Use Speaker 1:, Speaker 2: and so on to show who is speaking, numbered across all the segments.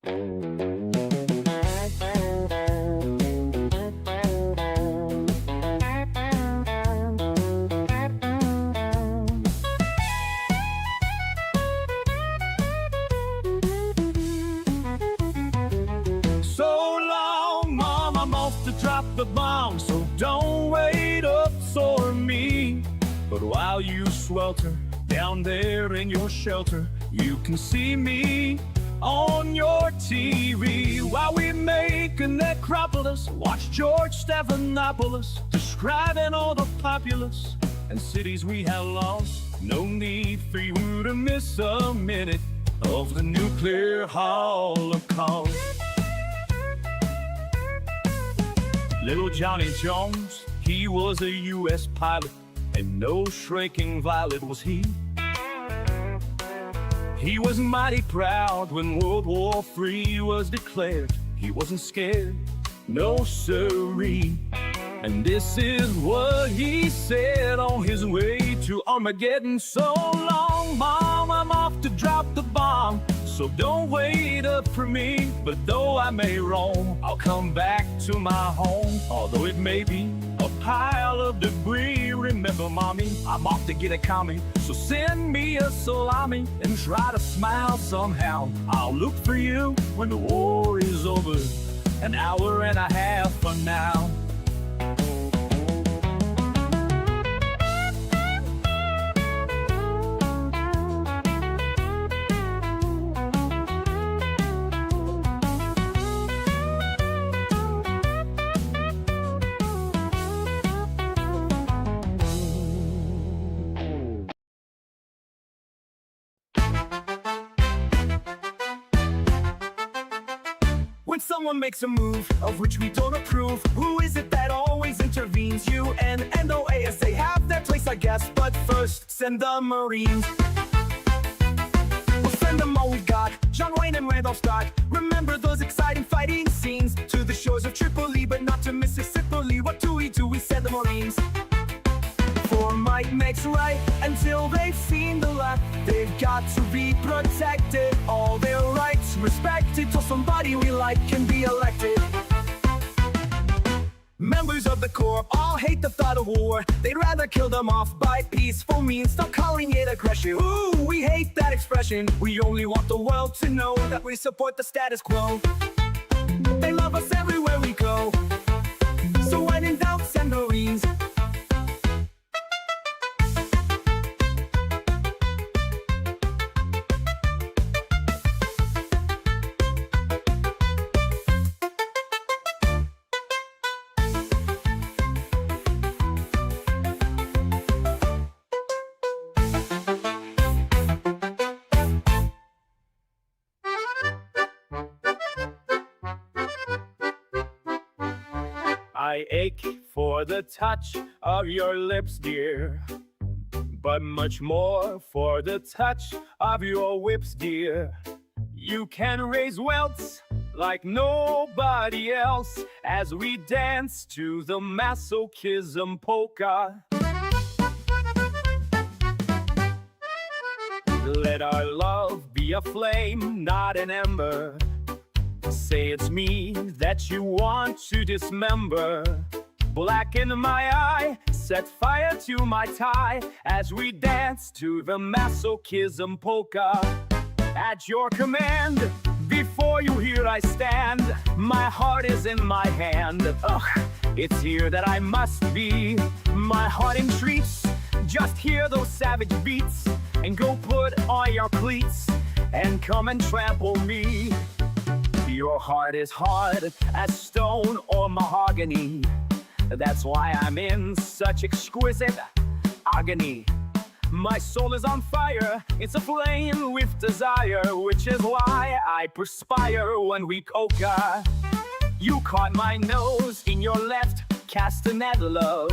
Speaker 1: So long, Mom, I'm off to drop the bomb, so don't wait up for me. But while you swelter down there in your shelter, you can see me on your TV while we make a necropolis. Watch George Stephanopoulos describing all the populace and cities we have lost. No need for you to miss a minute of the nuclear holocaust. Little Johnny Jones, he was a U.S. pilot, and no shrinking violet was he. He was mighty proud when World War III was declared. He wasn't scared, no siree. And this is what he said on his way to Armageddon. So long, Mom, I'm off to drop the bomb, so don't wait up for me. But though I may roam, I'll come back to my home, although it may be a pile of debris. Remember, Mommy, I'm off to get a commie, so send me a salami and try to smile somehow. I'll look for you when the war is over, an hour and a half from now. When someone makes a move of which we don't approve, who is it that always intervenes? UN and OAS, have their place, I guess, but first send the Marines. We'll send them all we got, John Wayne and Randolph Scott. Remember those exciting fighting scenes to the shores of Tripoli, but not to Mississippi. What do? We send the Marines. For might makes right until they've seen the light. They've got to be protected, all their rights respected, till somebody we like can be elected. Members of the Corps all hate the thought of war. They'd rather kill them off by peaceful means. Stop calling it aggression. Ooh, we hate that expression. We only want the world to know that we support the status quo. They love us everywhere we go, so when in doubt, send Marines. I ache for the touch of your lips, dear, but much more for the touch of your whips, dear. You can raise welts like nobody else as we dance to the masochism polka. Let our love be a flame, not an ember. Say it's me that you want to dismember. Blacken my eye, set fire to my tie as we dance to the masochism polka. At your command, before you here I stand. My heart is in my hand. Ugh, it's here that I must be. My heart entreats, just hear those savage beats, and go put on your cleats and come and trample me. Your heart is hard as stone or mahogany. That's why I'm in such exquisite agony. My soul is on fire, it's aflame with desire, which is why I perspire when we coca. You caught my nose in your left castanet, love.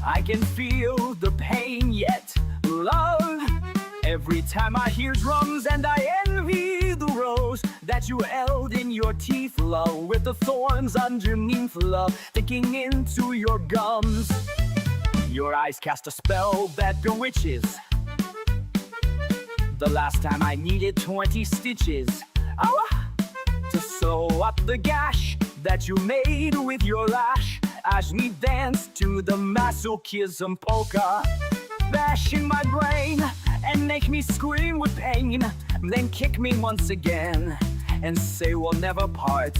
Speaker 1: I can feel the pain yet, love. Every time I hear drums and I envy the rose that you held in your teeth, love, with the thorns underneath, love, sticking into your gums. Your eyes cast a spell that bewitches. The last time I needed 20 stitches. Oh, sew up the gash that you made with your lash as we dance to the masochism polka. Bash in my brain and make me scream with pain, then kick me once again and say we'll never part.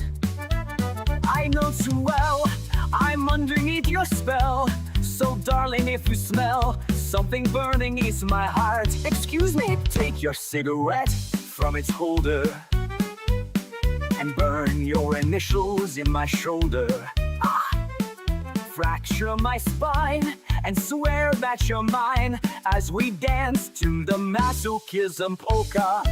Speaker 1: I know too well I'm underneath your spell, so darling, if you smell something burning is my heart. Excuse me, take your cigarette from its holder and burn your initials in my shoulder. Fracture my spine and swear that you're mine as we dance to the masochism polka.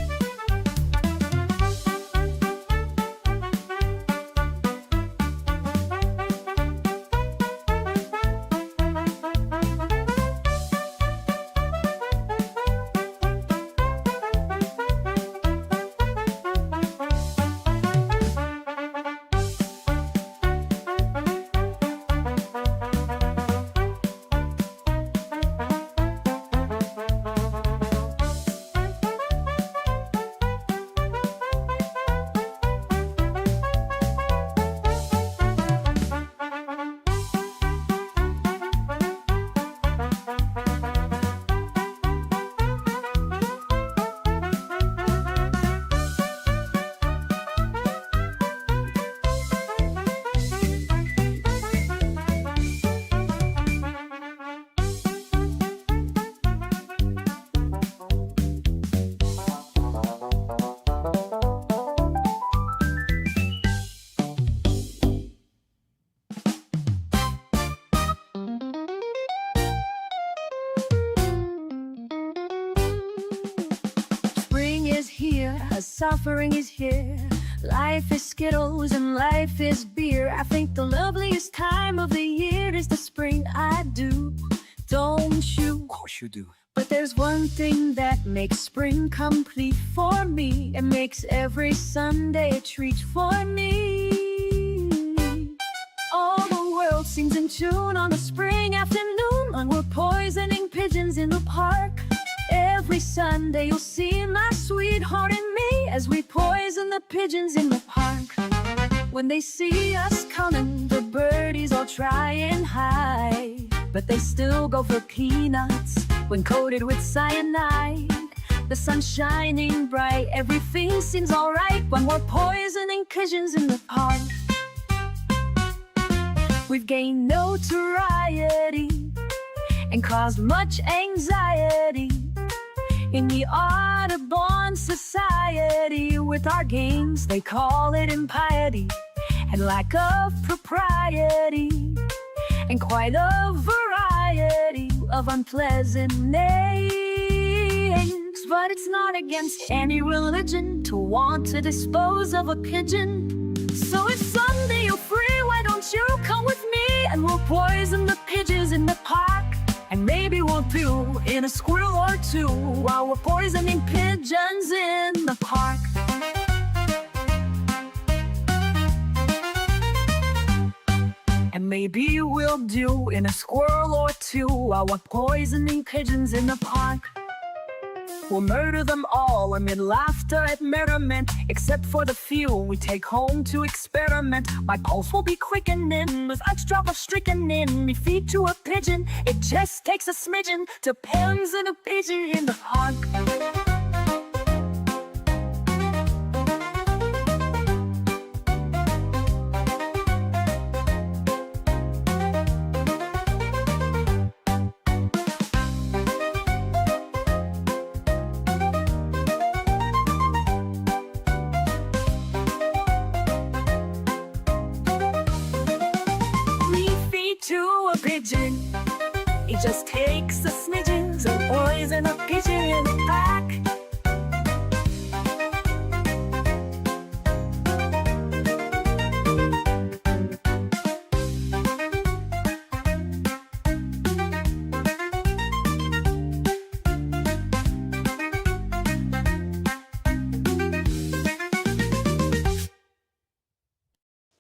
Speaker 2: Suffering is here. Life is Skittles and life is beer. I think the loveliest time of the year is the spring. I do, don't you?
Speaker 1: Of course you do.
Speaker 2: But there's one thing that makes spring complete for me. It makes every Sunday a treat for me. All the world sings in tune on a spring afternoon when we're poisoning pigeons in the park. Every Sunday you'll see my sweetheart and me as we poison the pigeons in the park. When they see us coming, the birdies all try and hide, but they still go for peanuts when coated with cyanide. The sun's shining bright, everything seems alright when we're poisoning pigeons in the park. We've gained notoriety and caused much anxiety in the Audubon Society. With our games, they call it impiety and lack of propriety, and quite a variety of unpleasant names. But it's not against any religion to want to dispose of a pigeon. So if someday you're free, why don't you come with me and we'll poison the pigeons in the park? And maybe we'll do in a squirrel or two while we're poisoning pigeons in the park. And maybe we'll do in a squirrel or two while we're poisoning pigeons in the park. We'll murder them all amid laughter at merriment, except for the few we take home to experiment. My pulse will be quickening with each drop of strychnine. Me feed to a pigeon, it just takes a smidgen to poison a pigeon in the park. Pigeon, it just takes a smidgen to poison a pigeon in the pack.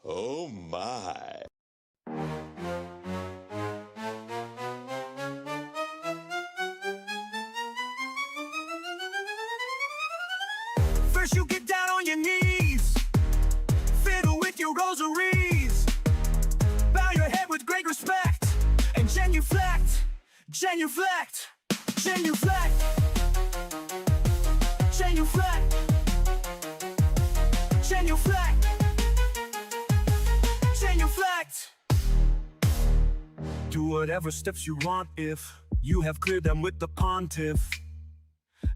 Speaker 3: Oh my.
Speaker 1: First you get down on your knees, genuflect, genuflect, genuflect, genuflect, genuflect, genuflect. Do whatever steps you want if you have cleared them with the pontiff.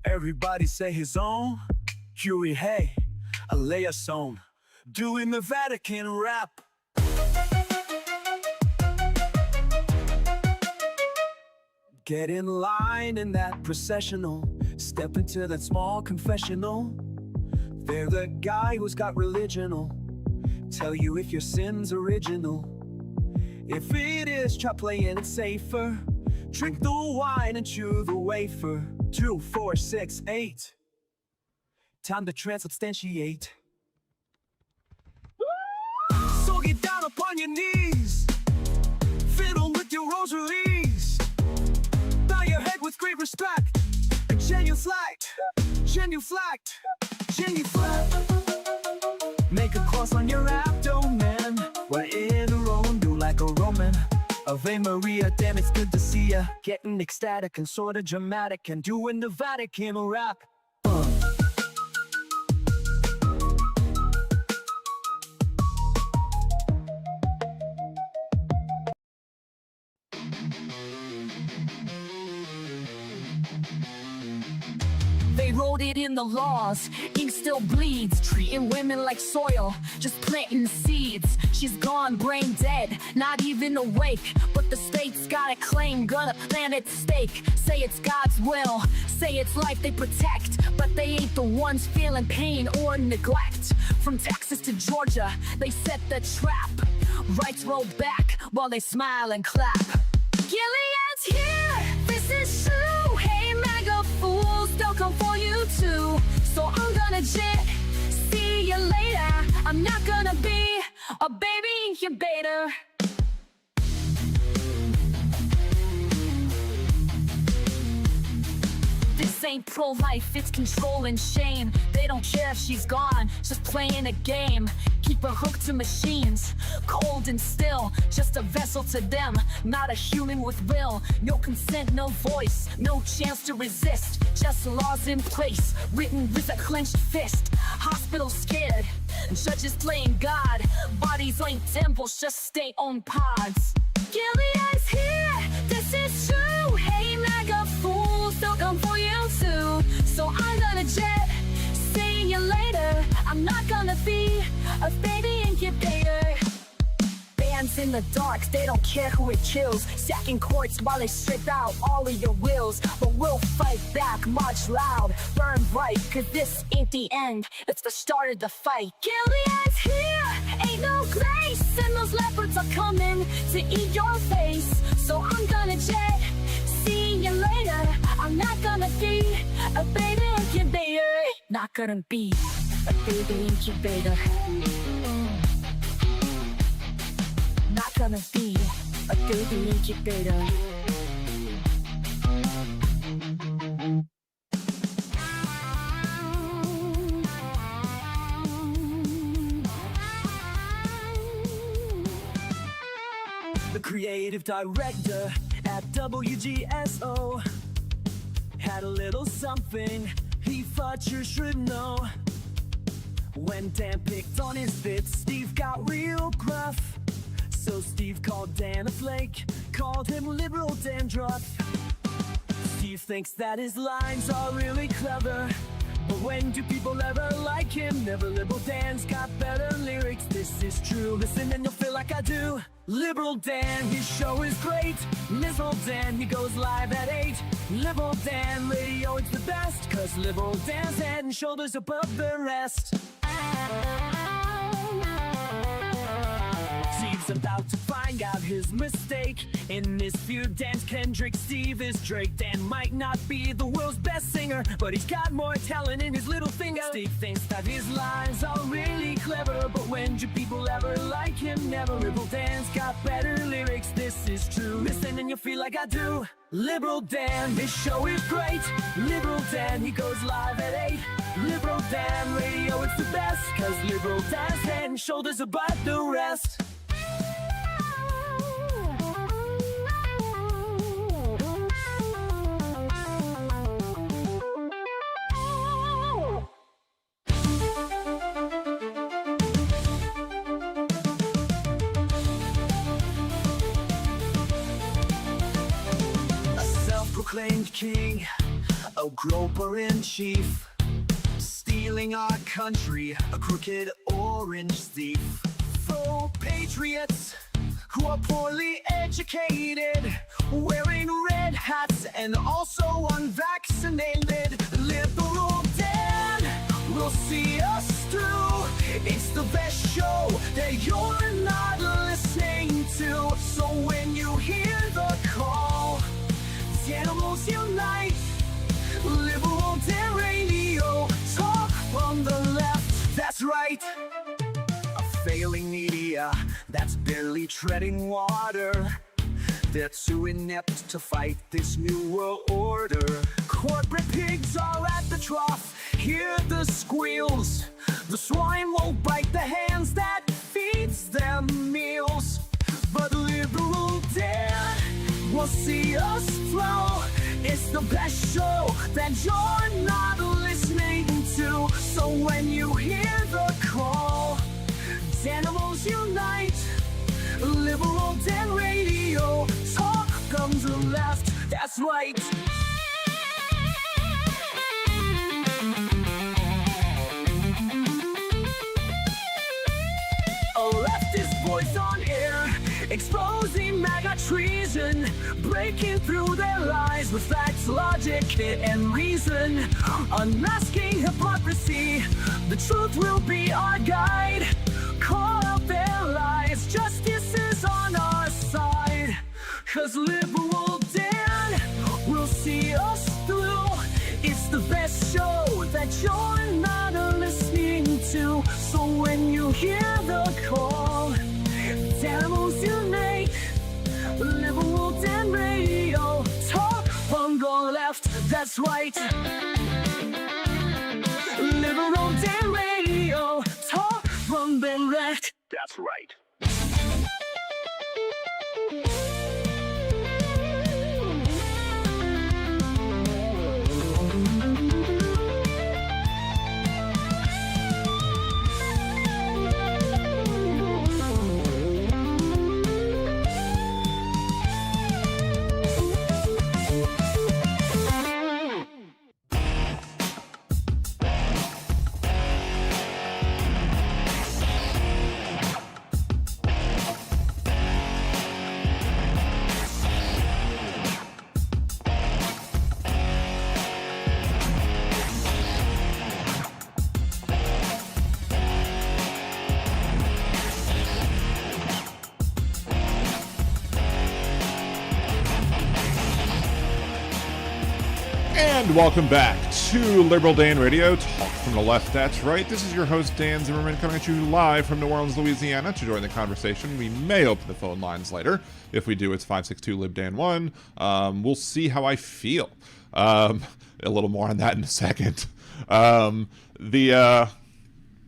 Speaker 1: Everybody say his own. Huey, hey, a Leia song, doing the Vatican Rap. Get in line in that processional, step into that small confessional. They're the guy who's got religional, tell you if your sin's original. If it is, try playing it safer. Drink the wine and chew the wafer. 2, 4, 6, 8. Time to transubstantiate. So get down upon your knees, fiddle with your rosaries, bow your head with great respect. Genuflect, genuflect, genuflect. Make a cross on your abdomen. We're in a Rome, do like a Roman. Ave Maria, damn, it's good to see ya. Getting ecstatic and sorta dramatic and doing the Vatican Rap.
Speaker 2: They wrote it in the laws, ink still bleeds. Treating women like soil, just planting seeds. She's gone, brain dead, not even awake. But the state's got a claim, gonna plant its stake. Say it's God's will, say it's life they protect. But they ain't the ones feeling pain or neglect. From Texas to Georgia, they set the trap. Rights roll back while they smile and clap. Gilead's here, this is true. Hey, MAGA fools, they'll come for you too. So I'm gonna jet, see you later. I'm not gonna be a baby incubator. This ain't pro-life, it's control and shame. They don't care if she's gone, just playing a game. Keep her hooked to machines, cold and still. Just a vessel to them, not a human with will. No consent, no voice, no chance to resist. Just laws in place, written with a clenched fist. Hospitals scared, judges playing God. Bodies ain't temples, just stay on pods. Gilead's here, this is true. Hey, MAGA fools, they'll come for you too. So I'm gonna jet, see you later. I'm not gonna be a baby incubator. Bands in the dark, they don't care who it kills. Sacking courts while they strip out all of your wills. But we'll fight back, march loud, burn bright. Cause this ain't the end, it's the start of the fight. Gilead's here, ain't no grace. And those leopards are coming to eat your face. So I'm gonna jet, see you later. I'm not gonna be a baby incubator. Not gonna be a baby incubator. Not gonna be a baby incubator.
Speaker 1: The creative director at WGSO had a little something he thought you should know. When Dan picked on his bits, Steve got real gruff. So Steve called Dan a flake, called him liberal dandruff. Steve thinks that his lines are really clever, but when do people ever like him? Never. Liberal Dan's got better lyrics, this is true. Listen and you'll feel like I do. Liberal Dan, his show is great. Liberal Dan, he goes live at 8. Liberal Dan radio, it's the best. Cause Liberal Dan's head and shoulders above the rest. Steve's about to find out his mistake. In this feud, Dan's Kendrick, Steve is Drake. Dan might not be the world's best singer, but he's got more talent in his little finger. Steve thinks that his lines are really clever, but when do people ever like him? Never. Liberal Dan's got better lyrics, this is true. Listen and you'll feel like I do. Liberal Dan, his show is great. Liberal Dan, he goes live at 8. Liberal Dan radio, it's the best. Cause Liberal Dan's head and shoulders above the rest. groper in chief, stealing our country, a crooked orange thief. Faux patriots who are poorly educated, wearing red hats and also unvaccinated. Liberal Dan will see us through. It's the best show that you're not listening to. So when you hear the call, the animals unite. Liberal Dan Radio, talk from the left, that's right. A failing media that's barely treading water. They're too inept to fight this new world order. Corporate pigs are at the trough, hear the squeals. The swine won't bite the hands that feeds them meals. But Liberal Dan will see us through. It's the best show that you're not listening to. So when you hear the call, animals unite. Liberal Dan Radio, talk comes the left, that's right. A leftist voice on air, exposing MAGA treason, breaking through their lies with facts, logic, and reason. Unmasking hypocrisy, the truth will be our guide. Call out their lies, justice is on our side. 'Cause Liberal Dan will see us through. It's the best show that you're not listening to. So when you hear the call, animals unite. Liberal Dan Radio, talk from the left, that's right. Liberal Dan Radio, talk from the left, that's right.
Speaker 4: And welcome back to Liberal Dan Radio, talk from the left, that's right. This is your host, Dan Zimmerman, coming at you live from New Orleans, Louisiana. To join the conversation, we may open the phone lines later. If we do, it's 562-LIBDAN1. We'll see how I feel. A little more on that in a second.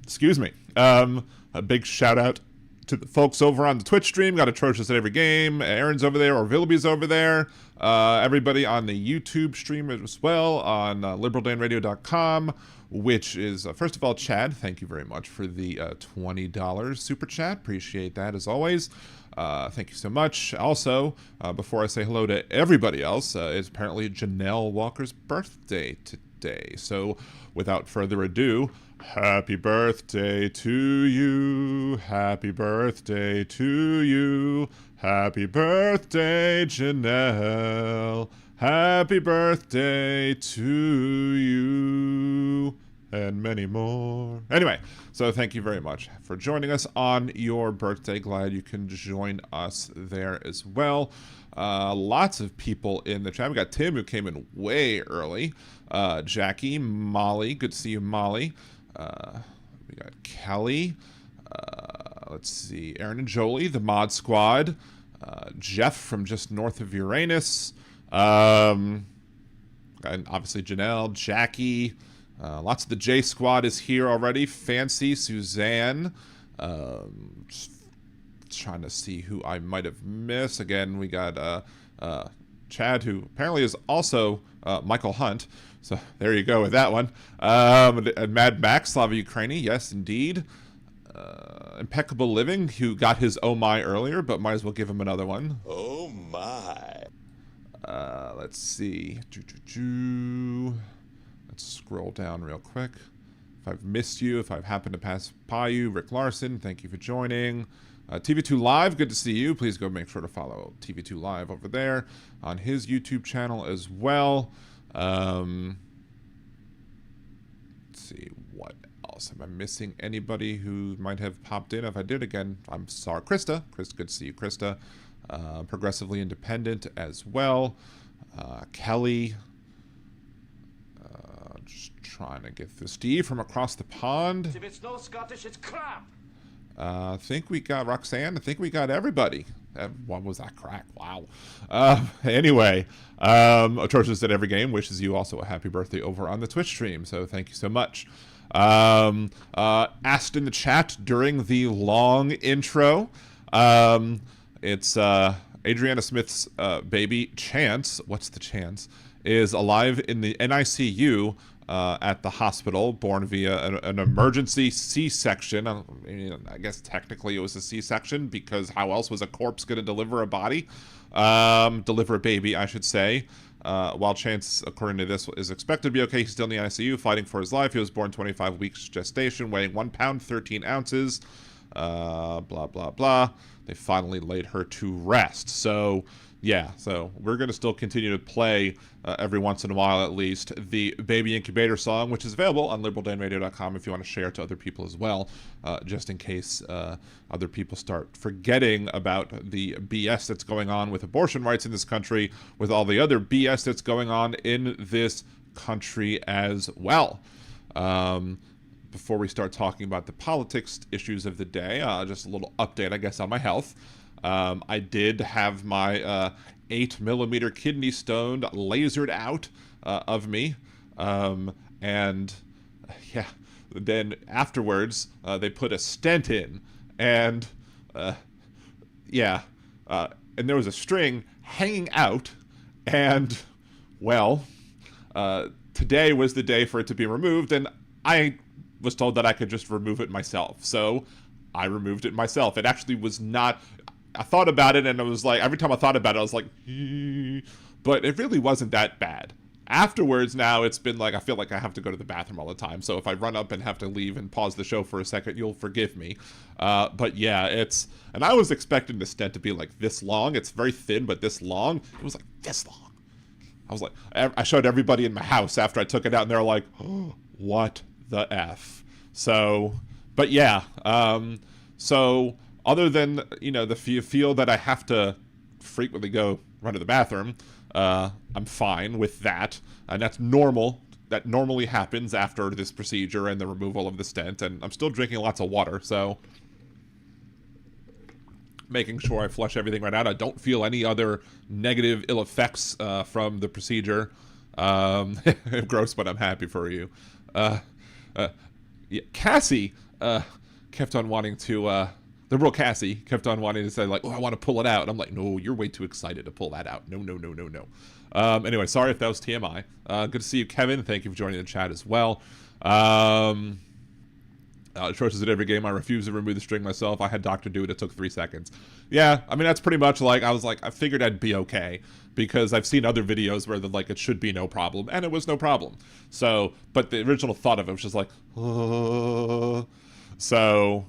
Speaker 4: Excuse me. A big shout out to the folks over on the Twitch stream. Got Atrocious at every game. Aaron's over there, or Vilby's over there. Everybody on the YouTube stream as well, on liberaldanradio.com, which is, first of all, Chad, thank you very much for the $20 super chat. Appreciate that, as always. Thank you so much. Also, before I say hello to everybody else, it's apparently Janelle Walker's birthday today. So, without further ado, happy birthday to you. Happy birthday to you. Happy birthday, Janelle. Happy birthday to you. And many more. Anyway, so thank you very much for joining us on your birthday. Glad you can join us there as well. Lots of people in the chat. We got Tim, who came in way early. Jackie, Molly. Good to see you, Molly. We got Kelly. Let's see, Aaron and Jolie, the Mod Squad. Jeff from just north of Uranus. And obviously Janelle, Jackie. Lots of the J Squad is here already. Fancy, Suzanne. Just trying to see who I might have missed. Again, we got Chad, who apparently is also Michael Hunt. So there you go with that one. And Mad Max, Slava Ukraini, yes, indeed. Impeccable Living, who got his oh my earlier, but might as well give him another one.
Speaker 3: Oh my.
Speaker 4: Let's see. Let's scroll down real quick. If I've missed you, if I've happened to pass by you, Rick Larson, thank you for joining. TV2 Live, good to see you. Please go make sure to follow TV2 Live over there on his YouTube channel as well. Let's see, what else? Am I missing anybody who might have popped in? If I did, again, I'm sorry. Krista, good to see you, Krista. Progressively Independent as well. Kelly. Just trying to get through. Steve from across the pond.
Speaker 1: If it's no Scottish, it's crap.
Speaker 4: I think we got Roxanne. I think we got everybody. What was that crack? Wow. Anyway, Atrocious at Every Game wishes you also a happy birthday over on the Twitch stream. So thank you so much. Asked in the chat during the long intro. It's Adriana Smith's baby, Chance. What's the Chance? Is alive in the NICU at the hospital, born via an emergency C-section. I guess technically it was a C-section because how else was a corpse going to deliver a body? Deliver a baby, I should say. While Chance, according to this, is expected to be okay, he's still in the ICU fighting for his life. He was born 25 weeks gestation, weighing 1 pound, 13 ounces. Blah, blah, blah. They finally laid her to rest. So, yeah, so we're going to still continue to play every once in a while at least the Baby Incubator song, which is available on liberaldanradio.com if you want to share it to other people as well, just in case other people start forgetting about the BS that's going on with abortion rights in this country, with all the other BS that's going on in this country as well. Before we start talking about the politics issues of the day, just a little update, I guess, on my health. I did have my 8mm kidney stone lasered out of me. And yeah, then afterwards, they put a stent in. And yeah, and there was a string hanging out. And, well, today was the day for it to be removed. And I was told that I could just remove it myself. So I removed it myself. It actually was not... I thought about it and I was like, every time I thought about it, I was like, but it really wasn't that bad. Afterwards, now it's been like, I feel like I have to go to the bathroom all the time. So if I run up and have to leave and pause the show for a second, you'll forgive me. But yeah, and I was expecting the stent to be like this long. It's very thin, but this long. It was like this long. I was like, I showed everybody in my house after I took it out and they're like, oh, what the F? So, but yeah, so other than, you know, the feel that I have to frequently go run to the bathroom, I'm fine with that, and that's normal. That normally happens after this procedure and the removal of the stent, and I'm still drinking lots of water, so making sure I flush everything right out. I don't feel any other negative ill effects from the procedure. Gross, but I'm happy for you. Yeah, Cassie kept on wanting to, liberal Cassie kept on wanting to say, like, oh, I want to pull it out. And I'm like, no, you're way too excited to pull that out. No, no, no, no, no. Anyway, sorry if that was TMI. Good to see you, Kevin. Thank you for joining the chat as well. Choices at every game. I refuse to remove the string myself. I had doctor do it. It took 3 seconds. Yeah, I mean, that's pretty much like, I was like, I figured I'd be okay because I've seen other videos where like it should be no problem, and it was no problem. So, but the original thought of it was just like, so,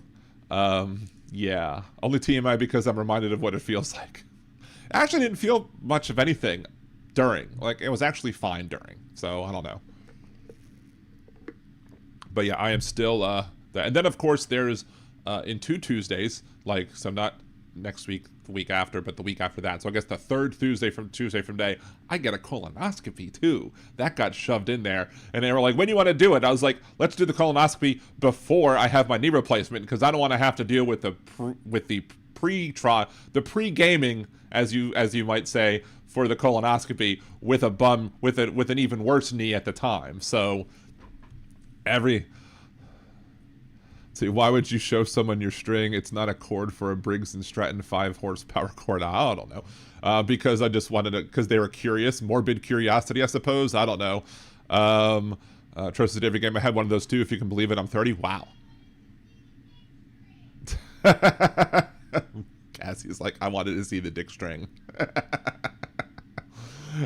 Speaker 4: yeah, only TMI because I'm reminded of what it feels like. I actually didn't feel much of anything during. Like, it was actually fine during. So, I don't know. But yeah, I am still, and then of course there's, in 2 Tuesdays, like, so not next week, the week after, but the week after that. So I guess the third Tuesday from today, I get a colonoscopy too. That got shoved in there. And they were like, when do you want to do it? I was like, let's do the colonoscopy before I have my knee replacement, because I don't want to have to deal with the pre-gaming, as you might say, for the colonoscopy with a bum, with an even worse knee at the time. So see, why would you show someone your string? It's not a cord for a Briggs & Stratton 5 horsepower cord. I don't know. Because I just wanted to, because they were curious, morbid curiosity, I suppose. I don't know. Trusted every game. I had one of those too, if you can believe it. I'm 30. Wow. Cassie's like, I wanted to see the dick string.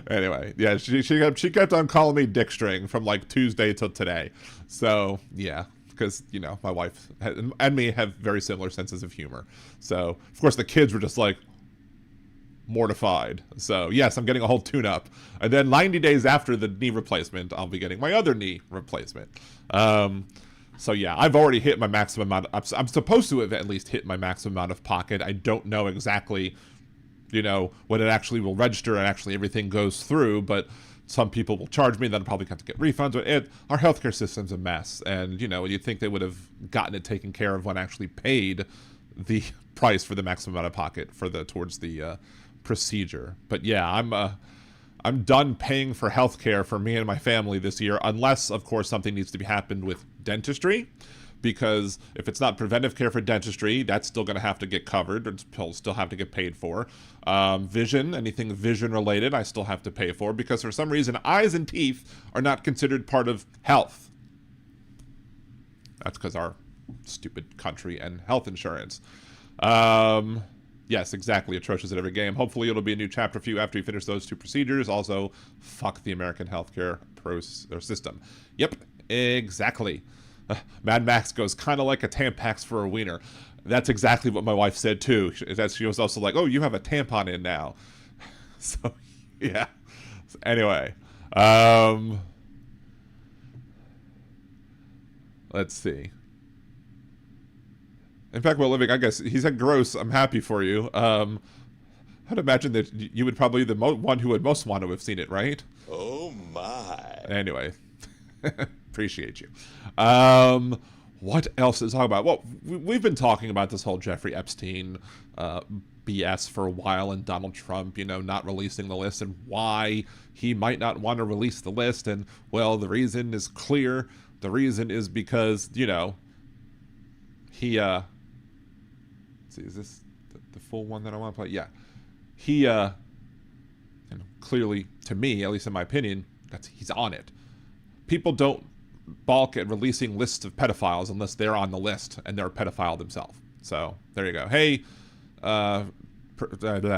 Speaker 4: Anyway, yeah, she kept on calling me Dick String from like Tuesday till today. So yeah, because you know my wife and me have very similar senses of humor. So of course the kids were just like mortified. So yes, I'm getting a whole tune-up, and then 90 days after the knee replacement, I'll be getting my other knee replacement. So yeah, I've already hit my maximum amount. I'm supposed to have at least hit my maximum amount of pocket. I don't know exactly, you know, when it actually will register and actually everything goes through, but some people will charge me, then I'll probably have to get refunds. Our healthcare system's a mess, and you know, you'd think they would have gotten it taken care of when actually paid the price for the maximum amount of pocket for towards the procedure. But yeah, I'm done paying for healthcare for me and my family this year, unless of course something needs to be happened with dentistry, because if it's not preventive care for dentistry, that's still going to have to get covered, or still have to get paid for. Vision, anything vision related, I still have to pay for, because for some reason eyes and teeth are not considered part of health. That's because our stupid country and health insurance. Yes, exactly. Atrocious at every game. Hopefully it'll be a new chapter for you after you finish those two procedures. Also, fuck the American healthcare system. Yep, exactly. Mad Max goes kind of like a Tampax for a wiener. That's exactly what my wife said too. She was also like, oh, you have a tampon in now. So, yeah. So, anyway. Let's see. In fact, while living, I guess he said, "Gross. I'm happy for you." I'd imagine that you would probably be the one who would most want to have seen it, right?
Speaker 3: Oh my.
Speaker 4: Anyway, appreciate you. What else to talk about? Well, we've been talking about this whole Jeffrey Epstein BS for a while, and Donald Trump, you know, not releasing the list, and why he might not want to release the list. And well, the reason is clear. The reason is because, you know, he see, is this the full one that I want to play? Yeah. He, you know, clearly, to me, at least in my opinion, he's on it. People don't balk at releasing lists of pedophiles unless they're on the list and they're a pedophile themselves. So, there you go. Hey,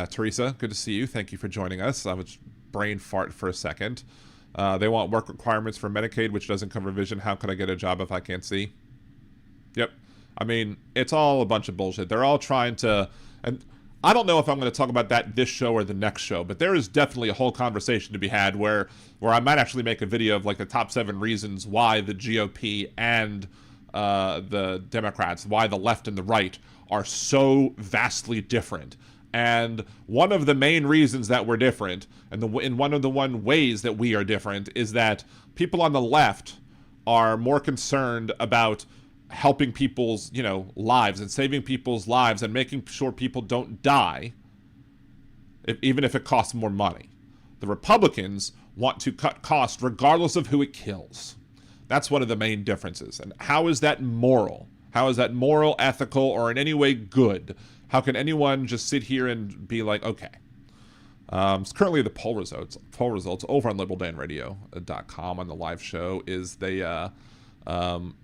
Speaker 4: Teresa, good to see you. Thank you for joining us. I was brain fart for a second. They want work requirements for Medicaid, which doesn't cover vision. How could I get a job if I can't see? Yep. I mean, it's all a bunch of bullshit. They're all trying to, and I don't know if I'm going to talk about that this show or the next show, but there is definitely a whole conversation to be had where I might actually make a video of like the top 7 reasons why the GOP and the Democrats, why the left and the right are so vastly different. And one of the main reasons that we're different, and one of the ways that we are different, is that people on the left are more concerned about helping people's, you know, lives and saving people's lives and making sure people don't die, even if it costs more money. The Republicans want to cut costs regardless of who it kills. That's one of the main differences. And how is that moral? How is that moral, ethical, or in any way good? How can anyone just sit here and be like, okay? It's currently the poll results over on liberaldanradio.com on the live show is they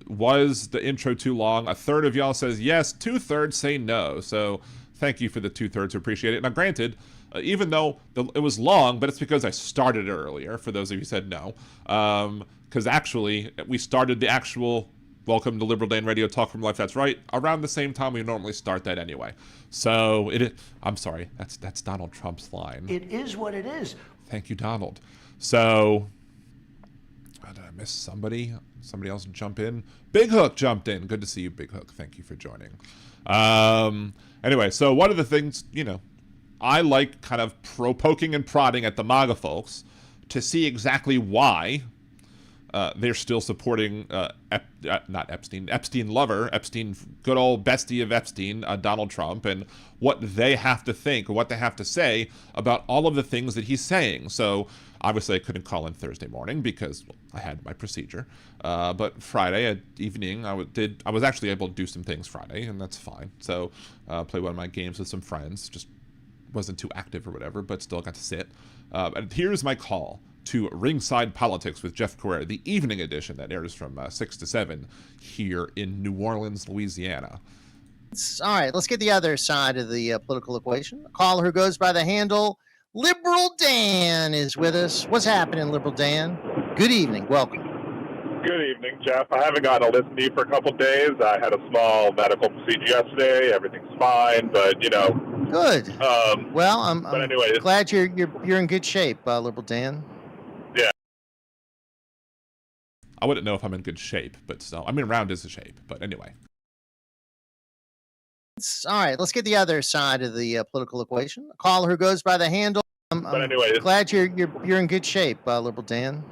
Speaker 4: was the intro too long? A third of y'all says yes, 2/3 say no. So thank you for the 2/3 who appreciate it. Now granted, even though it was long, but it's because I started it earlier, for those of you who said no. Because actually, we started the actual Welcome to Liberal Dan Radio Talk from Life That's Right around the same time we normally start that anyway. So I'm sorry, that's Donald Trump's line.
Speaker 5: It is what it is. Thank you, Donald.
Speaker 4: So, did I miss somebody? Somebody else jump in? Big Hook jumped in. Good to see you, Big Hook. Thank you for joining. Anyway, so one of the things, you know, I like kind of poking and prodding at the MAGA folks to see exactly why they're still supporting not Epstein, Epstein lover, Epstein, good old bestie of Epstein, Donald Trump, and what they have to think, or what they have to say about all of the things that he's saying. So obviously I couldn't call in Thursday morning because I had my procedure, but Friday at evening I was actually able to do some things Friday, and that's fine. So play one of my games with some friends, just wasn't too active or whatever, but still got to sit. And here's my call to Ringside Politics with Jeff Carrera, the evening edition that airs from 6 to 7 here in New Orleans, Louisiana.
Speaker 6: All right, let's get the other side of the political equation. A caller who goes by the handle Liberal Dan is with us. What's happening, Liberal Dan? Good evening. Welcome.
Speaker 7: Good evening, Jeff. I haven't gotten to listen to you for a couple of days. I had a small medical procedure yesterday. Everything's fine, but
Speaker 6: Good. Well, I'm
Speaker 7: anyway,
Speaker 6: glad you're in good shape, Liberal Dan.
Speaker 7: Yeah.
Speaker 4: I wouldn't know if I'm in good shape, but still, I mean, round is a shape. But anyway.
Speaker 6: All right, let's get the other side of the political equation. A caller who goes by the handle. I'm glad you're in good shape, Liberal Dan.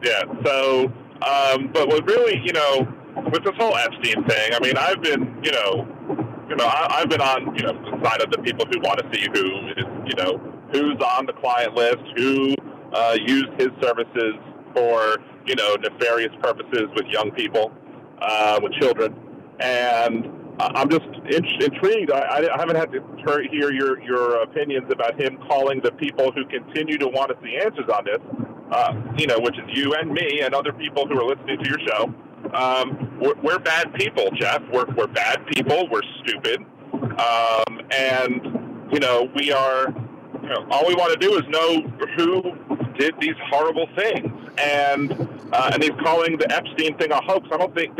Speaker 7: Yeah. So, but what really, with this whole Epstein thing, I mean, I've been, I've been on, the side of the people who want to see who's on the client list, who used his services for, nefarious purposes with young people, with children, and I'm just intrigued. I haven't had to hear your opinions about him calling the people who continue to want to see answers on this, which is you and me and other people who are listening to your show. We're bad people, Jeff. We're bad people. We're stupid. And, we are, all we want to do is know who did these horrible things. And he's calling the Epstein thing a hoax. I don't think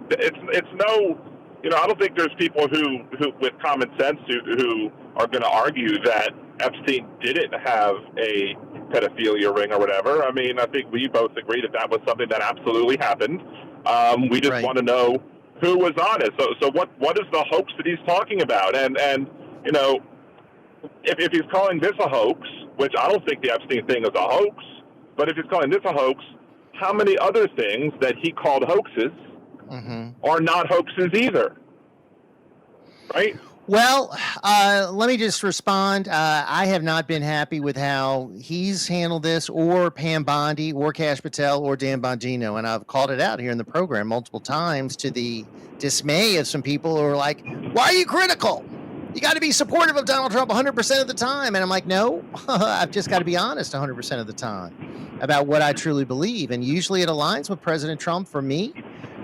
Speaker 7: it's no... I don't think there's people who with common sense who are going to argue that Epstein didn't have a pedophilia ring or whatever. I mean, I think we both agree that was something that absolutely happened. We just want to know who was on it. So what is the hoax that he's talking about? And if he's calling this a hoax, which I don't think the Epstein thing is a hoax, but if he's calling this a hoax, how many other things that he called hoaxes are not hoaxes either, right?
Speaker 6: Well, let me just respond. I have not been happy with how he's handled this, or Pam Bondi, or Kash Patel, or Dan Bongino, and I've called it out here in the program multiple times to the dismay of some people who are like, why are you critical? You got to be supportive of Donald Trump 100% of the time. And I'm like, no, I've just got to be honest 100% of the time about what I truly believe. And usually it aligns with President Trump for me.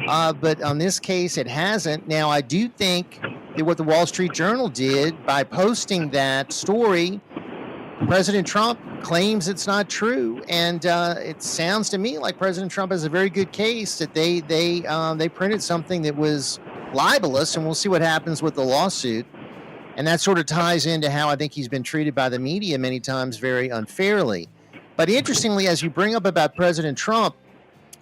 Speaker 6: But on this case, it hasn't. Now, I do think that what the Wall Street Journal did by posting that story, President Trump claims it's not true. And it sounds to me like President Trump has a very good case that they printed something that was libelous, and we'll see what happens with the lawsuit. And that sort of ties into how I think he's been treated by the media many times very unfairly. But interestingly, as you bring up about President Trump,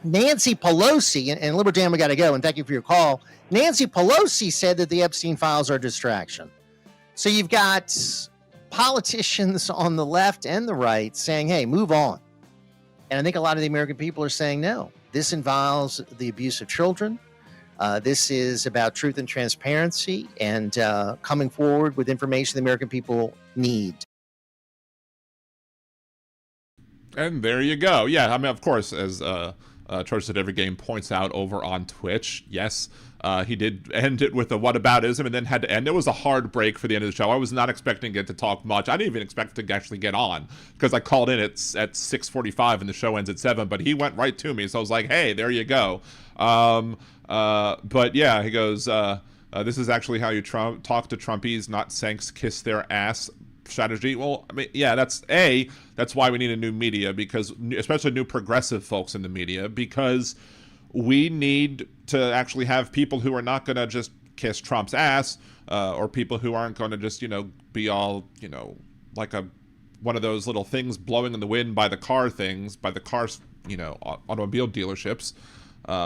Speaker 6: Nancy Pelosi, and Liberal Dan, we got to go, and thank you for your call. Nancy Pelosi said that the Epstein files are a distraction. So you've got politicians on the left and the right saying, hey, move on. And I think a lot of the American people are saying, no, this involves the abuse of children. This is about truth and transparency and coming forward with information the American people need.
Speaker 4: And there you go. Yeah, I mean, of course, as Teresa at Every Game points out over on Twitch, yes, he did end it with a whataboutism and then had to end. It was a hard break for the end of the show. I was not expecting it to talk much. I didn't even expect to actually get on because I called in at 6:45 and the show ends at 7, but he went right to me. So I was like, hey, there you go. But yeah, he goes, this is actually how you talk to Trumpies, not Sanks kiss their ass strategy. Well, I mean, yeah, that's why we need a new media, because especially new progressive folks in the media, because we need to actually have people who are not going to just kiss Trump's ass, or people who aren't going to just, be all, like one of those little things blowing in the wind by the car things, by the cars, automobile dealerships.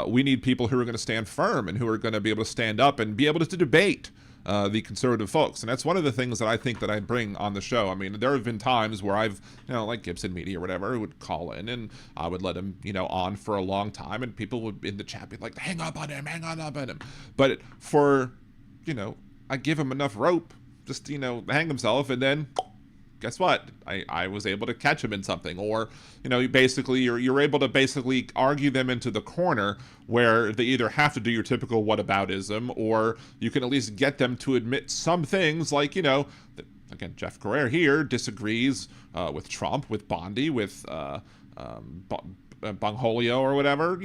Speaker 4: We need people who are going to stand firm and who are going to be able to stand up and be able to debate the conservative folks. And that's one of the things that I think that I bring on the show. I mean, there have been times where I've, like Gibson Media or whatever, would call in and I would let him, on for a long time, and people would in the chat be like, hang up on him. But for, I give him enough rope, just, hang himself, and then guess what? I was able to catch him in something. Or, you're able to basically argue them into the corner where they either have to do your typical whataboutism, or you can at least get them to admit some things like, again, Jeff Carrera here disagrees with Trump, with Bondi, with Bongholio or whatever,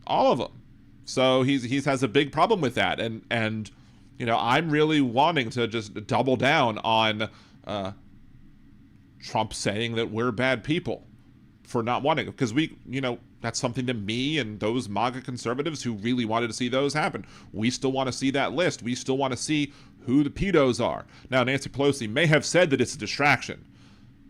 Speaker 4: all of them. So he has a big problem with that. And I'm really wanting to just double down on Trump saying that we're bad people for not wanting it, because we, that's something that me and those MAGA conservatives who really wanted to see those happen. We still want to see that list. We still want to see who the pedos are. Now, Nancy Pelosi may have said that it's a distraction,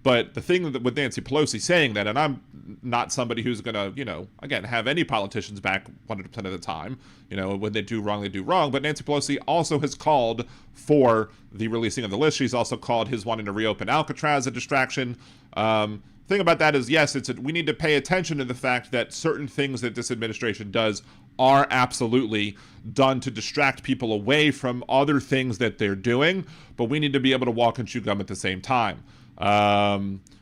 Speaker 4: but the thing with Nancy Pelosi saying that, and I'm not somebody who's going to, again, have any politicians back 100% of the time. When they do wrong, they do wrong. But Nancy Pelosi also has called for the releasing of the list. She's also called his wanting to reopen Alcatraz a distraction. Thing about that is, yes, we need to pay attention to the fact that certain things that this administration does are absolutely done to distract people away from other things that they're doing. But we need to be able to walk and chew gum at the same time.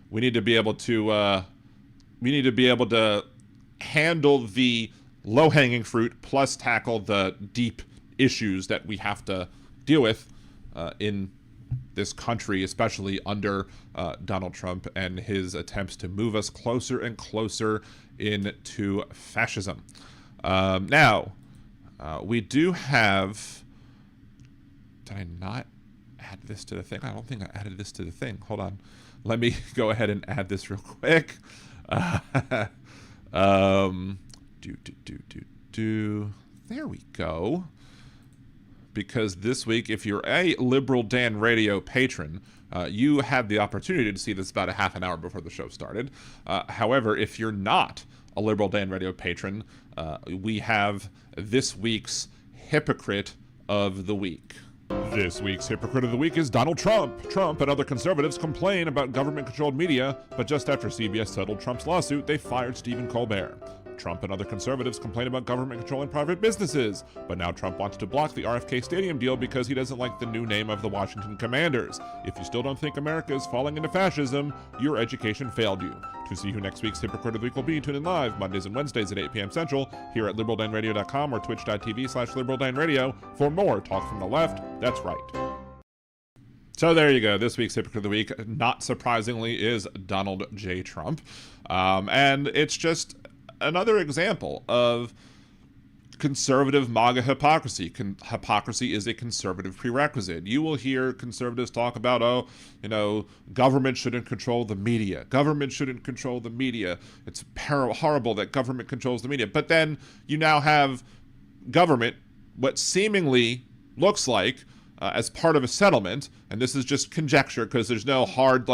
Speaker 4: We need to be able to handle the low-hanging fruit plus tackle the deep issues that we have to deal with in this country, especially under Donald Trump and his attempts to move us closer and closer into fascism. Now, we do have... Did I not add this to the thing? I don't think I added this to the thing. Hold on. Let me go ahead and add this real quick. There we go. Because this week, if you're a Liberal Dan Radio patron, you had the opportunity to see this about a half an hour before the show started. However, if you're not a Liberal Dan Radio patron, we have this week's Hypocrite of the Week. This week's Hypocrite of the Week is Donald Trump. Trump and other conservatives complain about government-controlled media, but just after CBS settled Trump's lawsuit, they fired Stephen Colbert. Trump and other conservatives complain about government controlling private businesses, but now Trump wants to block the RFK Stadium deal because he doesn't like the new name of the Washington Commanders. If you still don't think America is falling into fascism, your education failed you. To see who next week's Hypocrite of the Week will be, tune in live Mondays and Wednesdays at 8 p.m. Central here at liberaldanradio.com or twitch.tv/liberaldanradio for more talk from the left. That's right. So there you go. This week's Hypocrite of the Week, not surprisingly, is Donald J. Trump. And it's just another example of conservative MAGA hypocrisy. Hypocrisy is a conservative prerequisite. You will hear conservatives talk about, government shouldn't control the media. Government shouldn't control the media. It's horrible that government controls the media. But then you now have government, what seemingly looks like, as part of a settlement, and this is just conjecture because there's no hard,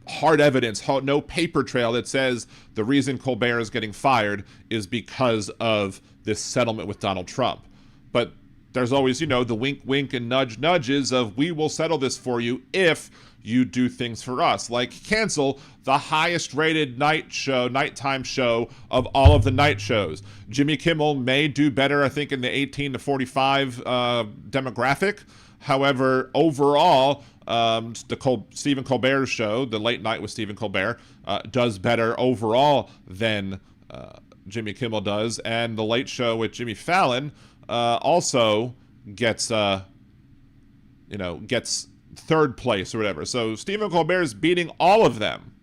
Speaker 4: hard evidence, no paper trail that says the reason Colbert is getting fired is because of this settlement with Donald Trump. But there's always, the wink, wink and nudge, nudges of we will settle this for you if you do things for us. Like cancel the highest rated nighttime show of all of the night shows. Jimmy Kimmel may do better, I think, in the 18 to 45 demographic. However, overall, Stephen Colbert's show, the late night with Stephen Colbert, does better overall than Jimmy Kimmel does, and the late show with Jimmy Fallon also gets third place or whatever. So Stephen Colbert is beating all of them,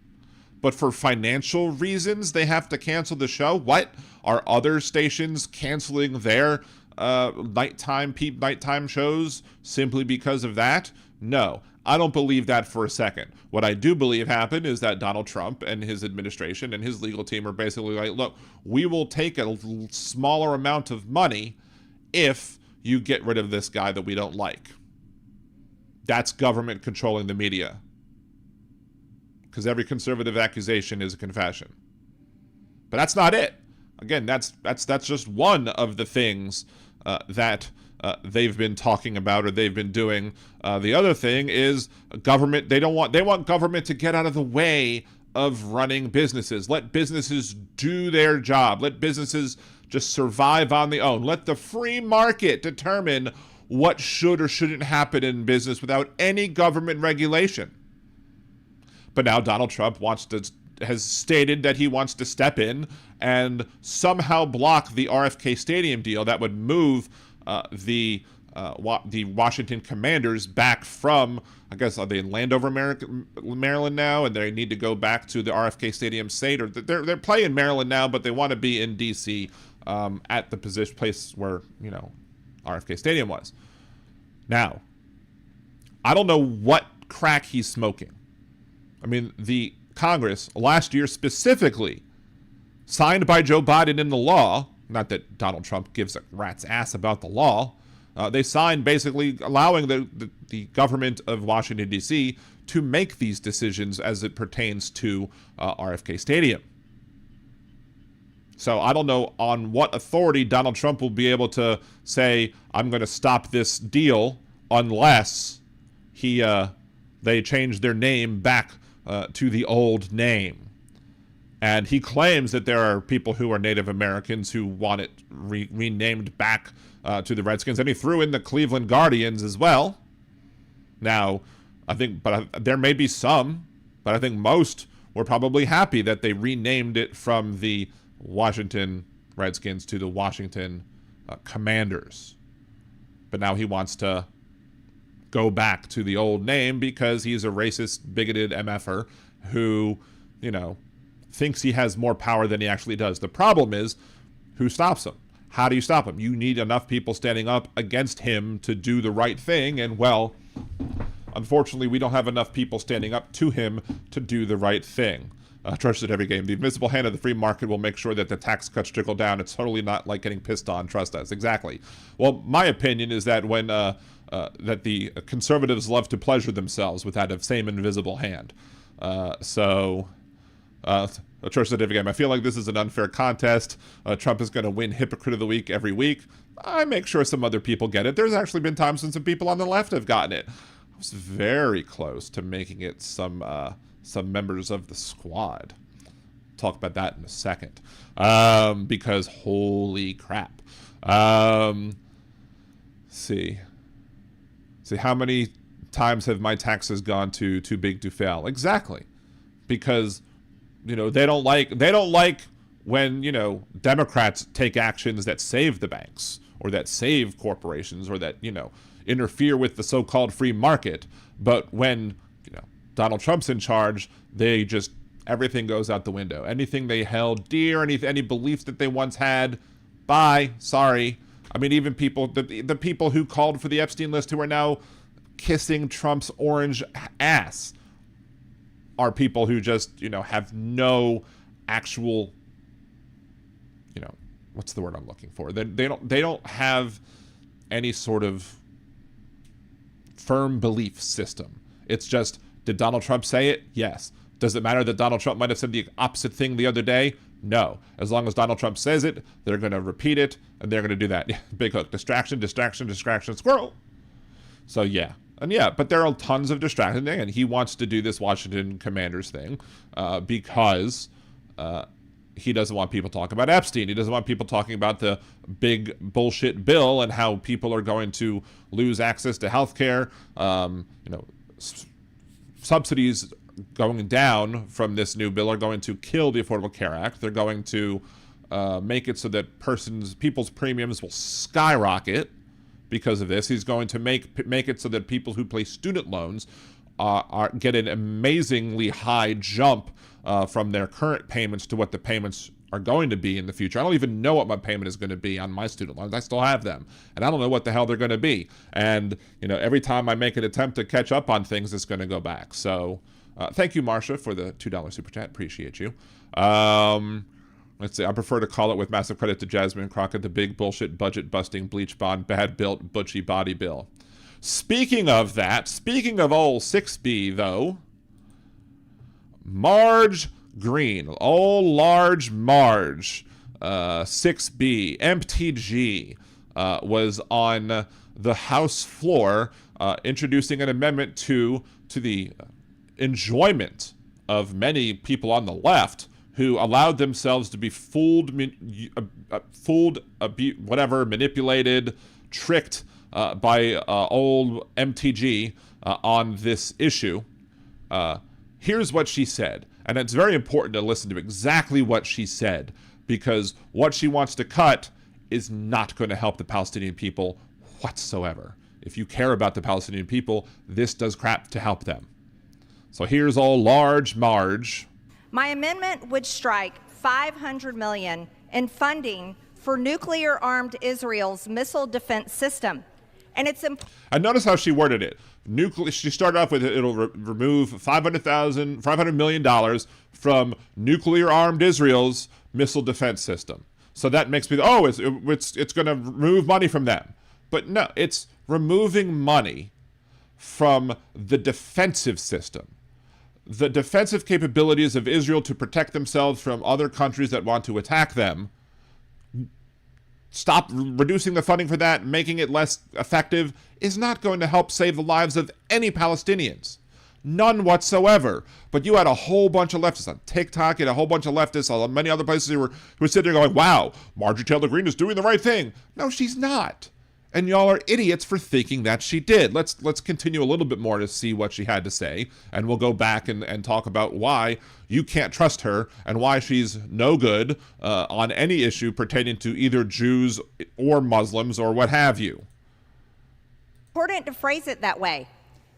Speaker 4: but for financial reasons, they have to cancel the show. What are other stations canceling their nighttime shows simply because of that? No, I don't believe that for a second. What I do believe happened is that Donald Trump and his administration and his legal team are basically like, look, we will take a smaller amount of money if you get rid of this guy that we don't like. That's government controlling the media. Because every conservative accusation is a confession. But that's not it. Again, that's just one of the things that they've been talking about or they've been doing. The other thing is government. They want government to get out of the way of running businesses. Let businesses do their job. Let businesses just survive on their own. Let the free market determine what should or shouldn't happen in business without any government regulation. But now Donald Trump has stated that he wants to step in and somehow block the RFK Stadium deal that would move the Washington Commanders back from, I guess, are they in Landover, Maryland now, and they need to go back to the RFK Stadium state, or they're playing Maryland now, but they want to be in D.C. At the place where RFK Stadium was. Now, I don't know what crack he's smoking, I mean, the Congress last year specifically signed by Joe Biden into law, not that Donald Trump gives a rat's ass about the law, they signed basically allowing the government of Washington, D.C. to make these decisions as it pertains to RFK Stadium. So I don't know on what authority Donald Trump will be able to say, I'm going to stop this deal unless they change their name back to the old name. And he claims that there are people who are Native Americans who want it renamed back to the Redskins. And he threw in the Cleveland Guardians as well. Now, I think, there may be some, but I think most were probably happy that they renamed it from the Washington Redskins to the Washington Commanders. But now he wants to go back to the old name because he's a racist, bigoted MFer who, thinks he has more power than he actually does. The problem is, who stops him? How do you stop him? You need enough people standing up against him to do the right thing, and well, unfortunately, we don't have enough people standing up to him to do the right thing. Trust at every game. The invisible hand of the free market will make sure that the tax cuts trickle down. It's totally not like getting pissed on. Trust us. Exactly. Well, my opinion is that when that the conservatives love to pleasure themselves with that same invisible hand. A church at every game. I feel like this is an unfair contest. Trump is going to win Hypocrite of the Week every week. I make sure some other people get it. There's actually been times when some people on the left have gotten it. I was very close to making it some members of the squad. Talk about that in a second. Because holy crap. See how many times have my taxes gone to too big to fail? Exactly. Because they don't like when Democrats take actions that save the banks or that save corporations or that interfere with the so-called free market. But when Donald Trump's in charge, everything goes out the window. Anything they held dear, any beliefs that they once had, bye, sorry. I mean, even the people who called for the Epstein list who are now kissing Trump's orange ass are people who just, have no actual, what's the word I'm looking for? They don't have any sort of firm belief system. It's just, did Donald Trump say it? Yes. Does it matter that Donald Trump might have said the opposite thing the other day? No. As long as Donald Trump says it, they're going to repeat it, and they're going to do that. Big hook. Distraction, distraction, distraction, squirrel. So, yeah. And yeah, but there are tons of distractions, and he wants to do this Washington Commanders thing because he doesn't want people talking about Epstein. He doesn't want people talking about the big bullshit bill and how people are going to lose access to health care. Subsidies going down from this new bill are going to kill the Affordable Care Act. They're going to make it so that people's premiums will skyrocket because of this. He's going to make it so that people who pay student loans get an amazingly high jump from their current payments to what the payments are going to be in the future. I don't even know what my payment is going to be on my student loans. I still have them, and I don't know what the hell they're going to be. And every time I make an attempt to catch up on things, it's going to go back. So thank you, Marcia, for the $2 super chat. Appreciate you. Let's see. I prefer to call it, with massive credit to Jasmine Crockett, the big bullshit budget busting bleach bond bad built butchy body bill. Speaking of old 6B though, Marge Greene, large Marge, 6B, EmptyGee, was on the House floor introducing an amendment to the enjoyment of many people on the left who allowed themselves to be manipulated, tricked by old EmptyGee on this issue. Here's what she said, and it's very important to listen to exactly what she said, because what she wants to cut is not going to help the Palestinian people whatsoever. If you care about the Palestinian people, this does crap to help them. So here's large Marge.
Speaker 8: My amendment would strike $500 million in funding for nuclear-armed Israel's missile defense system And it's important.
Speaker 4: And notice how she worded it. She started off with it'll remove $500 million from nuclear-armed Israel's missile defense system. So that makes me, it's going to remove money from them. But no, it's removing money from the defensive system. The defensive capabilities of Israel to protect themselves from other countries that want to attack them. Stop reducing the funding for that, making it less effective, is not going to help save the lives of any Palestinians. None whatsoever. But you had a whole bunch of leftists on TikTok, you had a whole bunch of leftists on many other places who were sitting there going, wow, Marjorie Taylor Greene is doing the right thing. No, she's not. And y'all are idiots for thinking that she did. Let's continue a little bit more to see what she had to say, and we'll go back and talk about why you can't trust her and why she's no good on any issue pertaining to either Jews or Muslims or what have you.
Speaker 8: Important to phrase it that way.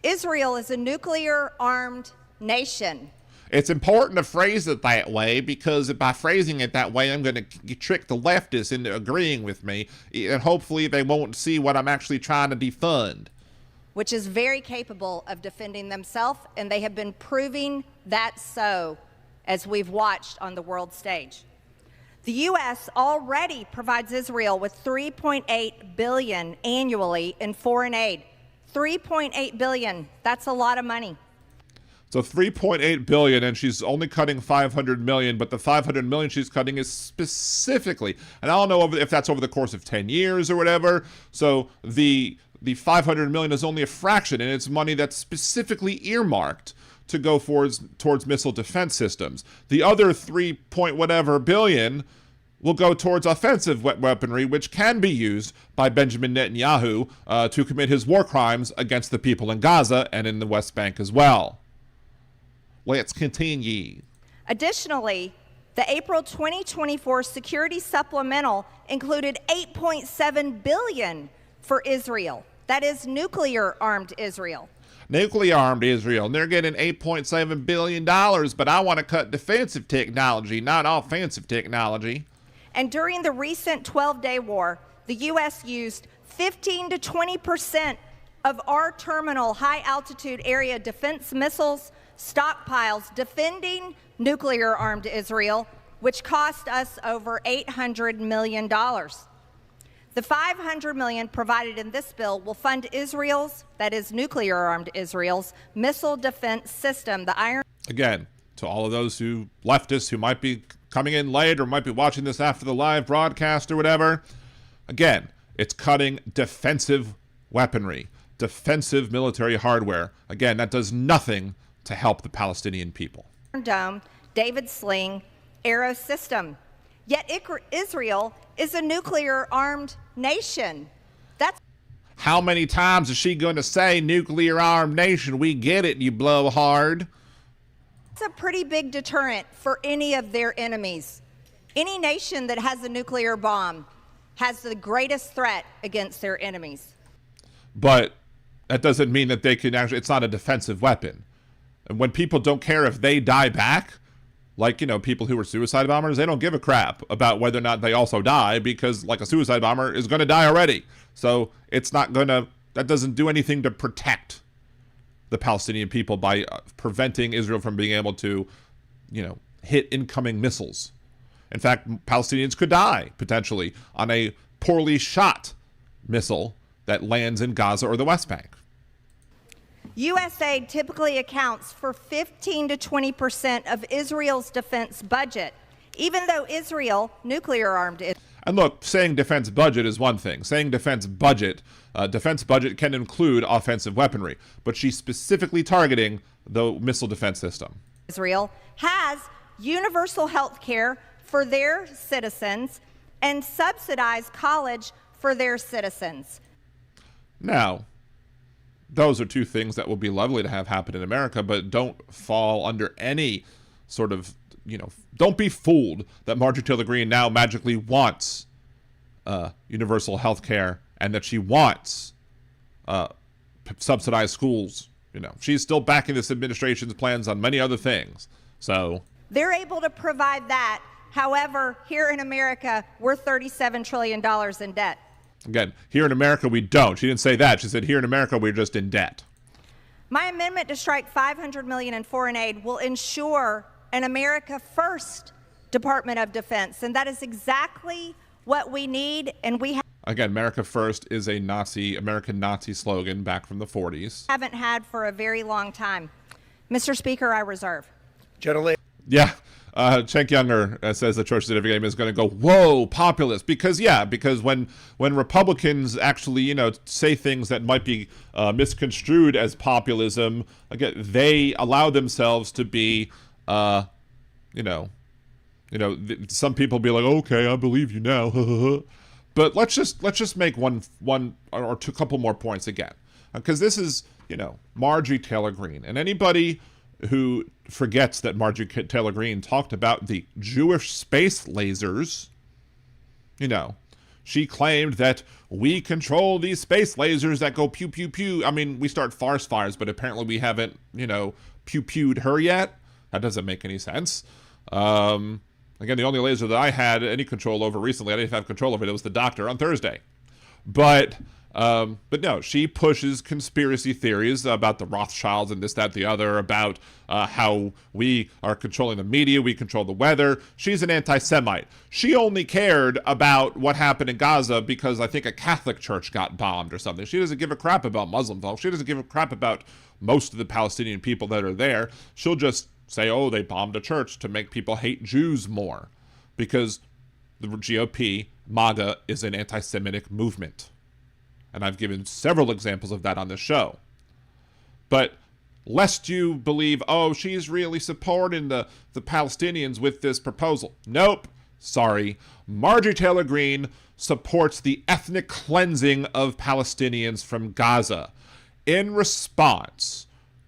Speaker 8: Israel is a nuclear-armed nation.
Speaker 4: It's important to phrase it that way because by phrasing it that way, I'm going to trick the leftists into agreeing with me, and hopefully they won't see what I'm actually trying to defund.
Speaker 8: Which is very capable of defending themselves, and they have been proving that so as we've watched on the world stage. The U.S. already provides Israel with $3.8 billion annually in foreign aid. $3.8 billion, that's a lot of money.
Speaker 4: So $3.8 billion, and she's only cutting $500 million, but the $500 million she's cutting is specifically, and I don't know if that's over the course of 10 years or whatever, so the $500 million is only a fraction, and it's money that's specifically earmarked to go towards missile defense systems. The other 3 point whatever billion will go towards offensive weaponry, which can be used by Benjamin Netanyahu to commit his war crimes against the people in Gaza and in the West Bank as well. Let's continue.
Speaker 8: Additionally, the April 2024 security supplemental included $8.7 billion for Israel. That is nuclear-armed Israel.
Speaker 4: Nuclear-armed Israel, and they're getting $8.7 billion, but I want to cut defensive technology, not offensive technology.
Speaker 8: And during the recent 12-day war, the U.S. used 15 to 20% of our terminal high-altitude area defense missiles stockpiles defending nuclear-armed Israel, which cost us over $800 million. The $500 million provided in this bill will fund Israel's, that is nuclear-armed Israel's, missile defense system, the Iron...
Speaker 4: Again, to all of those leftists who might be coming in late or might be watching this after the live broadcast or whatever, again, it's cutting defensive weaponry, defensive military hardware. Again, that does nothing to help the Palestinian people.
Speaker 8: Dome, David Sling, Arrow system. Yet Israel is a nuclear-armed nation. That's...
Speaker 4: How many times is she going to say nuclear-armed nation? We get it, you blowhard.
Speaker 8: It's a pretty big deterrent for any of their enemies. Any nation that has a nuclear bomb has the greatest threat against their enemies.
Speaker 4: But that doesn't mean that they can actually, it's not a defensive weapon. And when people don't care if they die back, like, people who are suicide bombers, they don't give a crap about whether or not they also die because, like, a suicide bomber is going to die already. So it's not going to, that doesn't do anything to protect the Palestinian people by preventing Israel from being able to, hit incoming missiles. In fact, Palestinians could die, potentially, on a poorly shot missile that lands in Gaza or the West Bank.
Speaker 8: U.S. aid typically accounts for 15 to 20% of Israel's defense budget, even though Israel, nuclear-armed...
Speaker 4: And look, saying defense budget is one thing. Saying defense budget can include offensive weaponry, but she's specifically targeting the missile defense system.
Speaker 8: Israel has universal health care for their citizens and subsidized college for their citizens.
Speaker 4: Now, those are two things that would be lovely to have happen in America, but don't fall under any sort of, don't be fooled that Marjorie Taylor Greene now magically wants universal health care and that she wants subsidized schools. She's still backing this administration's plans on many other things. So
Speaker 8: they're able to provide that. However, here in America, we're $37 trillion in debt.
Speaker 4: Again, here in America, we don't. She didn't say that. She said here in America, we're just in debt.
Speaker 8: My amendment to strike $500 million in foreign aid will ensure an America First Department of Defense, and that is exactly what we need, and we
Speaker 4: Again, America First is a American Nazi slogan back from the 40s.
Speaker 8: haven't had for a very long time. Mr. Speaker, I reserve.
Speaker 4: Yeah. Cenk Younger says the Church of Game is going to go, whoa, populist. Because when Republicans actually, say things that might be misconstrued as populism, again, they allow themselves to be, some people be like, okay, I believe you now. But let's just make one or two couple more points again, because this is Marjorie Taylor Greene, and anybody who forgets that Marjorie Taylor Greene talked about the Jewish space lasers. She claimed that we control these space lasers that go pew pew pew. I mean, we start forest fires, but apparently we haven't pew pewed her yet. That doesn't make any sense. Again, the only laser that I had any control over recently, I didn't have control over it. It was the doctor on Thursday. But no, she pushes conspiracy theories about the Rothschilds and this, that, the other, about how we are controlling the media, we control the weather. She's an anti-Semite. She only cared about what happened in Gaza because I think a Catholic church got bombed or something. She doesn't give a crap about Muslim folks. She doesn't give a crap about most of the Palestinian people that are there. She'll just say, oh, they bombed a church to make people hate Jews more, because the GOP, MAGA, is an anti-Semitic movement. And I've given several examples of that on this show. But lest you believe, oh, she's really supporting the Palestinians with this proposal. Nope. Sorry. Marjorie Taylor Greene supports the ethnic cleansing of Palestinians from Gaza in response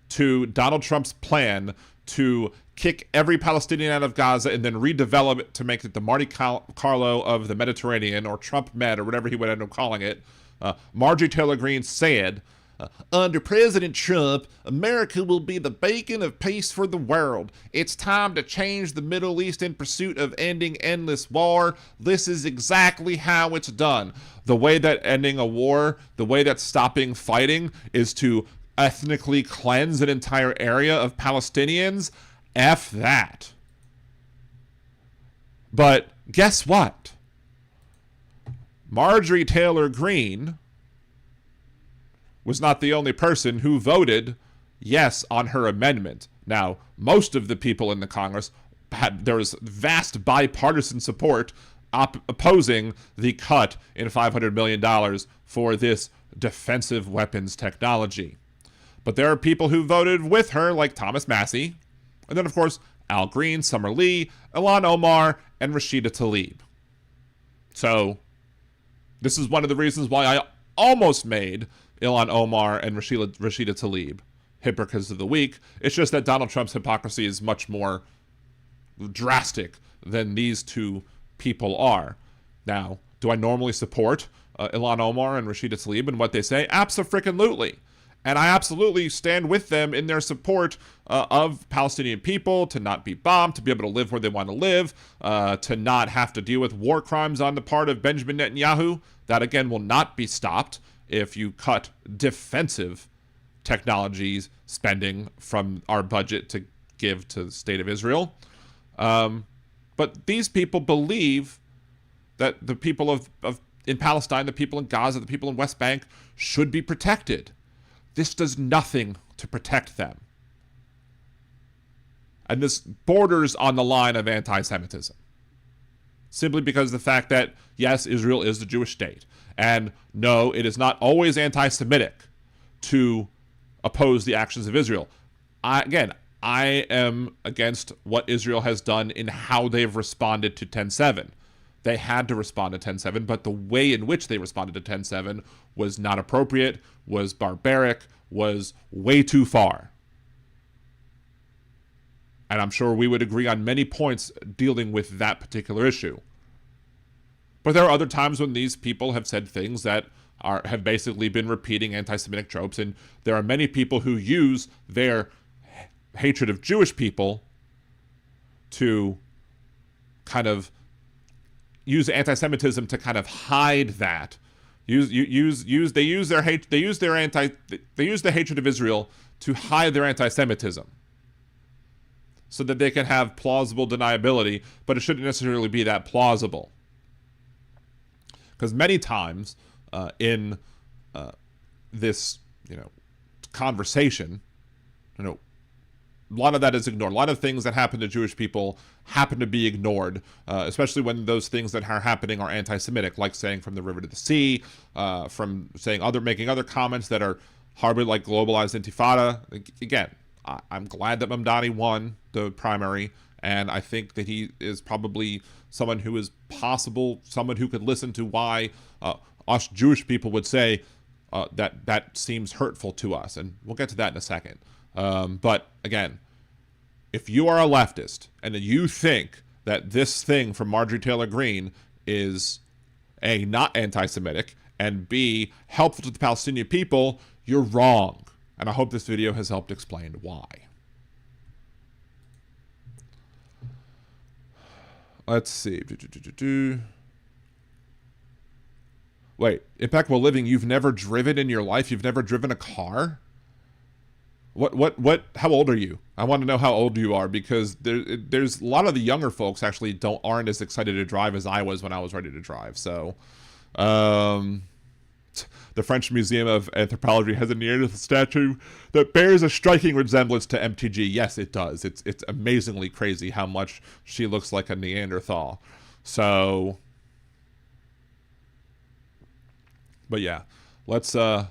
Speaker 4: to Donald Trump's plan to kick every Palestinian out of Gaza and then redevelop it to make it the Monte Carlo of the Mediterranean, or Trump Med, or whatever he would end up calling it. Marjorie Taylor Greene said, under President Trump, America will be the beacon of peace for the world. It's time to change the Middle East in pursuit of ending endless war. This is exactly how it's done. The way that ending a war, the way that stopping fighting is to ethnically cleanse an entire area of Palestinians. F that. But guess what? Marjorie Taylor Greene was not the only person who voted yes on her amendment. Now, most of the people in the Congress there was vast bipartisan support opposing the cut in $500 million for this defensive weapons technology. But there are people who voted with her, like Thomas Massey, and then, of course, Al Green, Summer Lee, Ilhan Omar, and Rashida Tlaib. So this is one of the reasons why I almost made Ilhan Omar and Rashida Tlaib hypocrites of the week. It's just that Donald Trump's hypocrisy is much more drastic than these two people are. Now, do I normally support Ilhan Omar and Rashida Tlaib and what they say? Abso-freaking-lutely. And I absolutely stand with them in their support of Palestinian people to not be bombed, to be able to live where they want to live, to not have to deal with war crimes on the part of Benjamin Netanyahu. That, again, will not be stopped if you cut defensive technologies spending from our budget to give to the state of Israel. But these people believe that the people in Palestine, the people in Gaza, the people in West Bank should be protected. This does nothing to protect them. And this borders on the line of anti-Semitism. Simply because of the fact that, yes, Israel is the Jewish state. And no, it is not always anti-Semitic to oppose the actions of Israel. I am against what Israel has done in how they've responded to 10/7. They had to respond to 10/7, but the way in which they responded to 10/7 was not appropriate, was barbaric, was way too far. And I'm sure we would agree on many points dealing with that particular issue. But there are other times when these people have said things that have basically been repeating anti-Semitic tropes, and there are many people who use their hatred of Jewish people to kind of use anti-Semitism to kind of hide that, They use the hatred of Israel to hide their anti-Semitism, so that they can have plausible deniability, but it shouldn't necessarily be that plausible. Because many times in this, conversation, a lot of that is ignored. A lot of things that happen to Jewish people happen to be ignored, especially when those things that are happening are anti-Semitic, like saying from the river to the sea, from saying making other comments that are hardly like globalized intifada. Again, I'm glad that Mamdani won the primary, and I think that he is probably someone who is someone who could listen to why us Jewish people would say that seems hurtful to us, and we'll get to that in a second. But again, if you are a leftist and you think that this thing from Marjorie Taylor Greene is A, not anti-Semitic, and B, helpful to the Palestinian people, you're wrong. And I hope this video has helped explain why. Let's see. Wait, Impeccable Living, you've never driven in your life? You've never driven a car? What, how old are you? I want to know how old you are, because there's a lot of the younger folks actually aren't as excited to drive as I was when I was ready to drive. So, the French Museum of Anthropology has a Neanderthal statue that bears a striking resemblance to EmptyGee. Yes, it does. It's amazingly crazy how much she looks like a Neanderthal. So, but yeah, I'm gonna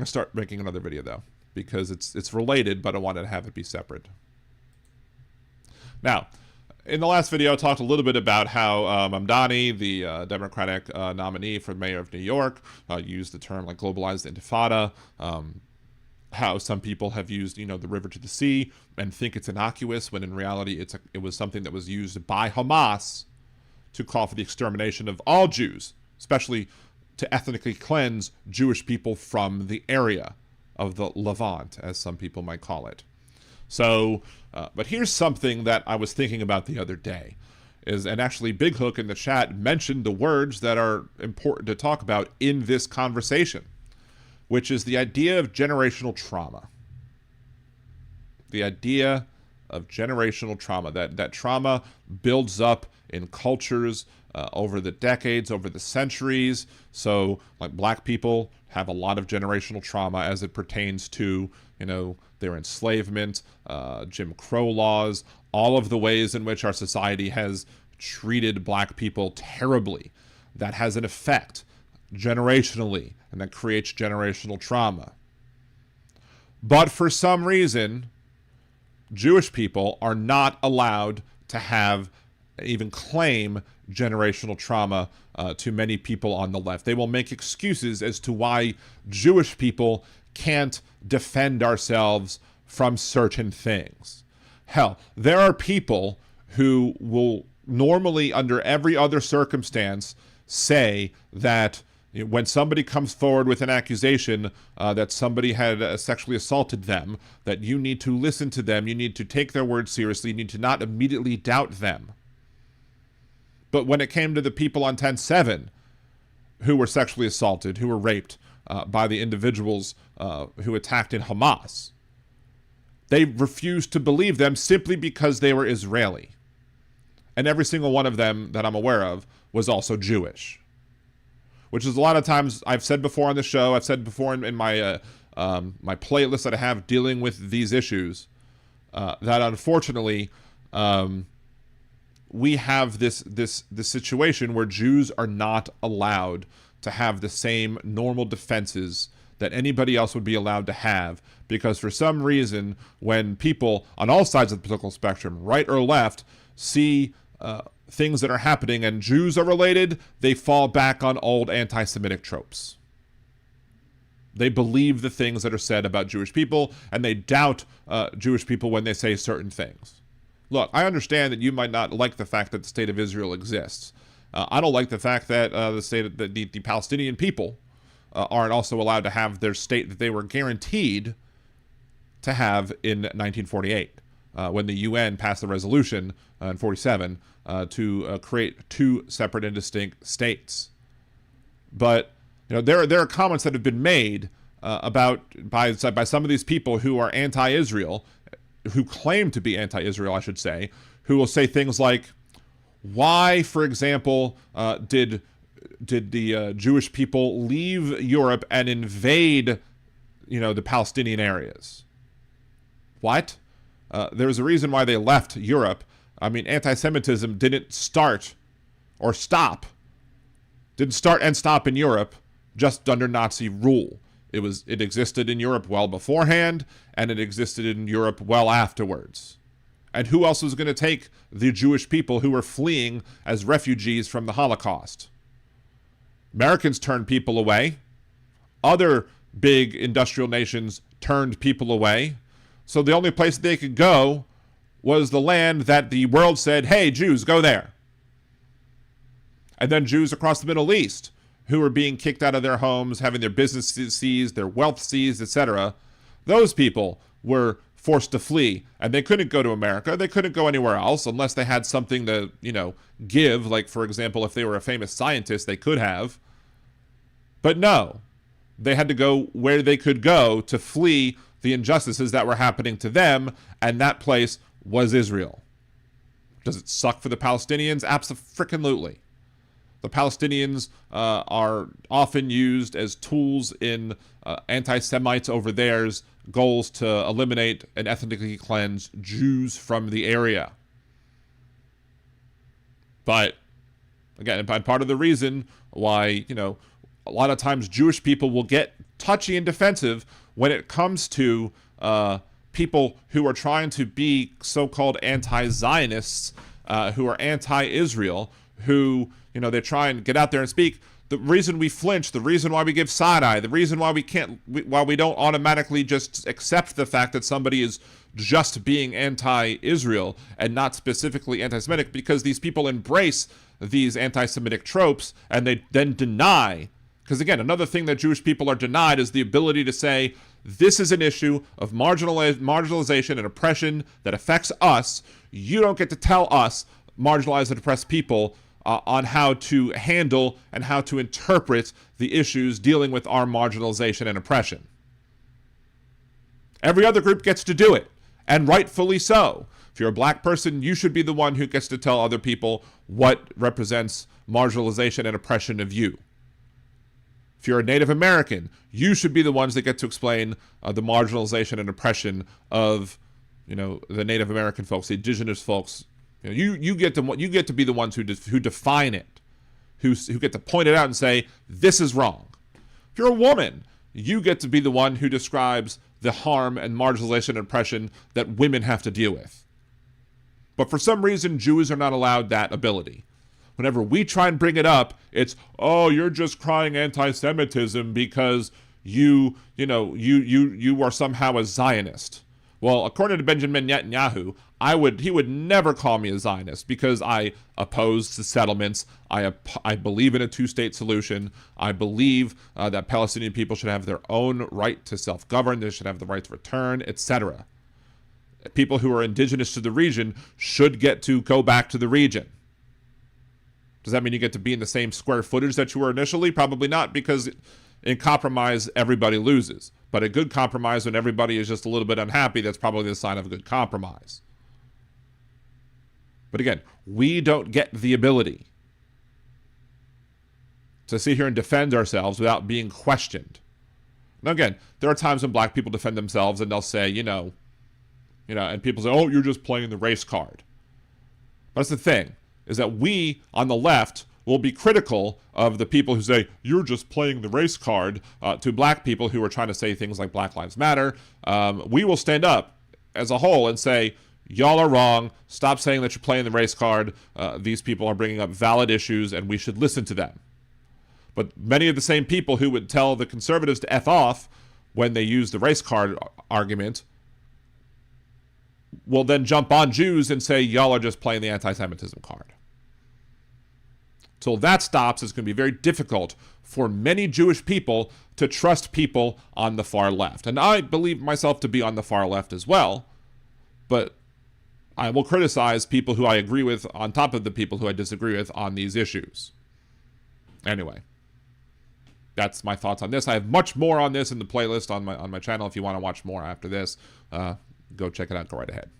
Speaker 4: start making another video though, because it's related, but I wanted to have it be separate. Now, in the last video, I talked a little bit about how Mamdani, the Democratic nominee for mayor of New York, used the term like globalized intifada, how some people have used, the river to the sea and think it's innocuous, when in reality it was something that was used by Hamas to call for the extermination of all Jews, especially to ethnically cleanse Jewish people from the area of the Levant, as some people might call it. So, but here's something that I was thinking about the other day, and actually Big Hook in the chat mentioned the words that are important to talk about in this conversation, which is the idea of generational trauma. The idea of generational trauma, that trauma builds up in cultures over the decades, over the centuries. So, like, black people have a lot of generational trauma as it pertains to, their enslavement, Jim Crow laws, all of the ways in which our society has treated black people terribly. That has an effect generationally, and that creates generational trauma. But for some reason, Jewish people are not allowed to have, even claim, generational trauma to many people on the left. They will make excuses as to why Jewish people can't defend ourselves from certain things. Hell, there are people who will normally, under every other circumstance, say that when somebody comes forward with an accusation that somebody had sexually assaulted them, that you need to listen to them, you need to take their words seriously, you need to not immediately doubt them. But when it came to the people on 10/7 who were sexually assaulted, who were raped by the individuals who attacked in Hamas, they refused to believe them simply because they were Israeli. And every single one of them that I'm aware of was also Jewish. Which is a lot of times, I've said before on the show, I've said before in my my playlist that I have dealing with these issues, that unfortunately we have this situation where Jews are not allowed to have the same normal defenses that anybody else would be allowed to have, because for some reason, when people on all sides of the political spectrum, right or left, see things that are happening and Jews are related, they fall back on old anti-Semitic tropes. They believe the things that are said about Jewish people, and they doubt Jewish people when they say certain things. Look, I understand that you might not like the fact that the state of Israel exists. I don't like the fact that the Palestinian people aren't also allowed to have their state that they were guaranteed to have in 1948, when the UN passed the resolution in 47 to create two separate and distinct states. But there are comments that have been made about by some of these people who are anti-Israel, who claim to be anti-Israel, I should say, who will say things like, why, for example, did the Jewish people leave Europe and invade, the Palestinian areas? What? There's a reason why they left Europe. I mean, anti-Semitism didn't start or stop. Didn't start and stop in Europe just under Nazi rule. It existed in Europe well beforehand, and it existed in Europe well afterwards. And who else was going to take the Jewish people who were fleeing as refugees from the Holocaust? Americans turned people away. Other big industrial nations turned people away. So the only place they could go was the land that the world said, hey, Jews, go there. And then Jews across the Middle East who were being kicked out of their homes, having their businesses seized, their wealth seized, etc. Those people were forced to flee, and they couldn't go to America. They couldn't go anywhere else unless they had something to, give. Like, for example, if they were a famous scientist, they could have. But no, they had to go where they could go to flee the injustices that were happening to them, and that place was Israel. Does it suck for the Palestinians? Abso-frickin-lutely. The Palestinians are often used as tools in anti-Semites over there's goals to eliminate and ethnically cleanse Jews from the area. But, again, part of the reason why, a lot of times Jewish people will get touchy and defensive when it comes to people who are trying to be so-called anti-Zionists, who are anti-Israel, who, they try and get out there and speak. The reason we flinch, the reason why we give side-eye, the reason why why we don't automatically just accept the fact that somebody is just being anti-Israel and not specifically anti-Semitic, because these people embrace these anti-Semitic tropes and they then deny. Because again, another thing that Jewish people are denied is the ability to say, this is an issue of marginalization and oppression that affects us. You don't get to tell us, marginalized and oppressed people, on how to handle and how to interpret the issues dealing with our marginalization and oppression. Every other group gets to do it, and rightfully so. If you're a black person, you should be the one who gets to tell other people what represents marginalization and oppression of you. If you're a Native American, you should be the ones that get to explain the marginalization and oppression of, the Native American folks, the indigenous folks. You get to be the ones who define it, who get to point it out and say, this is wrong. If you're a woman, you get to be the one who describes the harm and marginalization and oppression that women have to deal with. But for some reason, Jews are not allowed that ability. Whenever we try and bring it up, it's, oh, you're just crying anti-Semitism because you are somehow a Zionist. Well, according to Benjamin Netanyahu, he would never call me a Zionist because I oppose the settlements. I believe in a two-state solution. I believe that Palestinian people should have their own right to self-govern. They should have the right to return, etc. People who are indigenous to the region should get to go back to the region. Does that mean you get to be in the same square footage that you were initially? Probably not, because in compromise, everybody loses. But a good compromise, when everybody is just a little bit unhappy, that's probably the sign of a good compromise. But again, we don't get the ability to sit here and defend ourselves without being questioned. Now again, there are times when black people defend themselves and they'll say, and people say, oh, you're just playing the race card. But that's the thing, is that we on the left will be critical of the people who say, you're just playing the race card, to black people who are trying to say things like Black Lives Matter. We will stand up as a whole and say, y'all are wrong. Stop saying that you're playing the race card. These people are bringing up valid issues and we should listen to them. But many of the same people who would tell the conservatives to F off when they use the race card argument will then jump on Jews and say, y'all are just playing the anti-Semitism card. Till that stops, it's going to be very difficult for many Jewish people to trust people on the far left. And I believe myself to be on the far left as well, but I will criticize people who I agree with on top of the people who I disagree with on these issues. Anyway. that's my thoughts on this. I have much more on this in the playlist on my channel. If you want to watch more after this, go check it out. Go right ahead.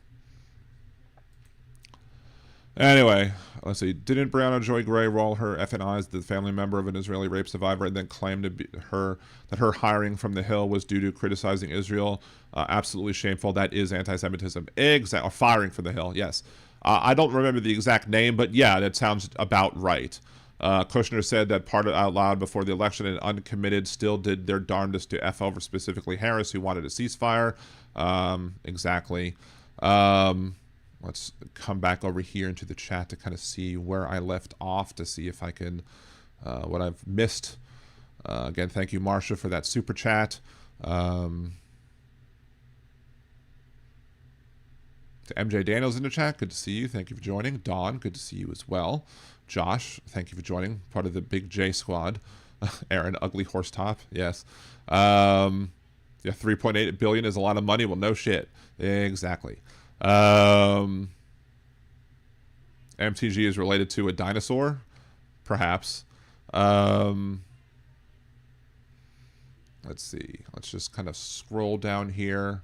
Speaker 4: Anyway, let's see. Didn't Brianna Joy Gray roll her effing eyes at the family member of an Israeli rape survivor and then claim that her hiring from the Hill was due to criticizing Israel? Absolutely shameful. That is anti-Semitism. Exactly. Or firing from the Hill. Yes. I don't remember the exact name, but yeah, that sounds about right. Kushner said that part of out loud before the election, and uncommitted still did their darndest to F over specifically Harris, who wanted a ceasefire. Exactly. Let's come back over here into the chat to kind of see where I left off, to see if I can, what I've missed. Again, thank you, Marsha, for that super chat. To MJ Daniels in the chat, good to see you. Thank you for joining. Dawn, good to see you as well. Josh, thank you for joining. Part of the Big J squad. Aaron, ugly horse top. Yes. Yeah, 3.8 billion is a lot of money. Well, no shit. Exactly. MTG is related to a dinosaur, perhaps. Let's see. Let's just kind of scroll down here.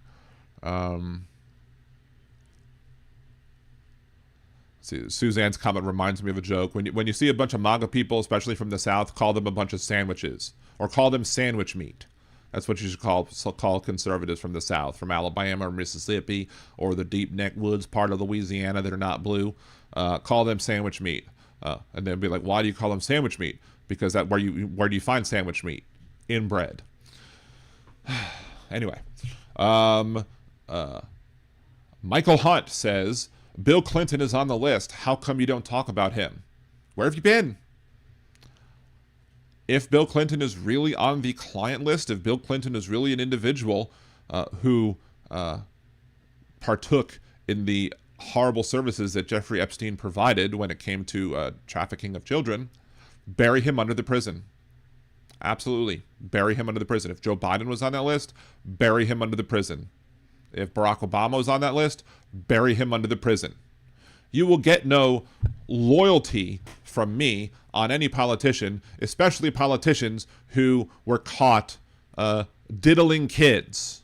Speaker 4: See, Suzanne's comment reminds me of a joke. When you see a bunch of MAGA people, especially from the South, call them a bunch of sandwiches, or call them sandwich meat. That's what you should call conservatives from the South, from Alabama or Mississippi, or the deep neck woods part of Louisiana that are not blue. Call them sandwich meat, and they'll be like, "Why do you call them sandwich meat?" Because where do you find sandwich meat? In bread. Anyway, Michael Hunt says, Bill Clinton is on the list. How come you don't talk about him? Where have you been? If Bill Clinton is really on the client list, if Bill Clinton is really an individual who partook in the horrible services that Jeffrey Epstein provided when it came to trafficking of children, bury him under the prison. Absolutely. Bury him under the prison. If Joe Biden was on that list, bury him under the prison. If Barack Obama was on that list, bury him under the prison. You will get no loyalty from me on any politician, especially politicians who were caught diddling kids,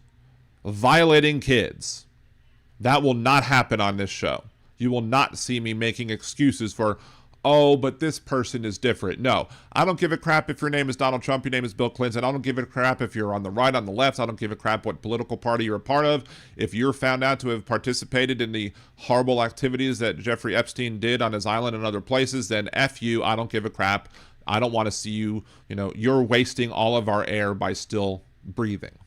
Speaker 4: violating kids. That will not happen on this show. You will not see me making excuses for, oh, but this person is different. No, I don't give a crap if your name is Donald Trump, your name is Bill Clinton. I don't give a crap if you're on the right, on the left. I don't give a crap what political party you're a part of. If you're found out to have participated in the horrible activities that Jeffrey Epstein did on his island and other places, then F you. I don't give a crap. I don't want to see you, you're wasting all of our air by still breathing.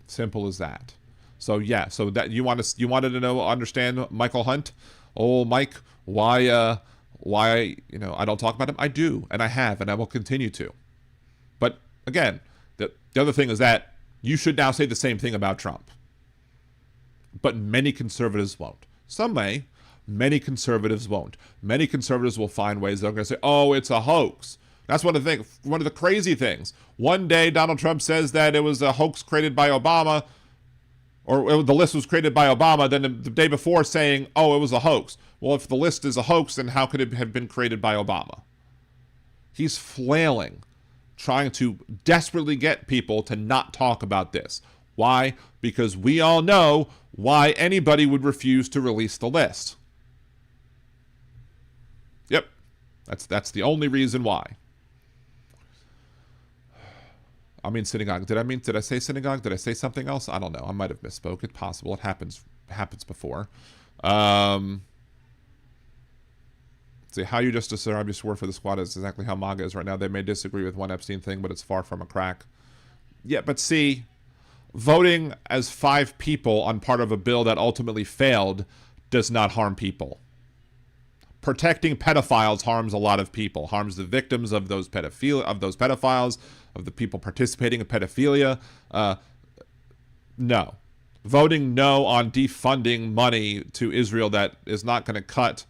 Speaker 4: Simple as that. So yeah, so that you wanted to understand Michael Hunt? Oh, Mike, why I don't talk about him? I do, and I have, and I will continue to. But again, the other thing is that you should now say the same thing about Trump. But many conservatives won't. Some may. Many conservatives won't. Many conservatives will find ways they're going to say, oh, it's a hoax. That's one of the crazy things. One day Donald Trump says that it was a hoax created by Obama, or the list was created by Obama, then the day before saying, oh, it was a hoax. Well, if the list is a hoax, then how could it have been created by Obama? He's flailing, trying to desperately get people to not talk about this. Why? Because we all know why anybody would refuse to release the list. Yep, that's the only reason why. I mean synagogue. Did I say synagogue? Did I say something else? I don't know. I might have misspoke. It's possible. It happens before. See, how you just described your sword for the squad is exactly how MAGA is right now. They may disagree with one Epstein thing, but it's far from a crack. Yeah, but see, voting as 5 people on part of a bill that ultimately failed does not harm people. Protecting pedophiles harms a lot of people, harms the victims of those pedophiles, of the people participating in pedophilia. No. Voting no on defunding money to Israel that is not going to cut,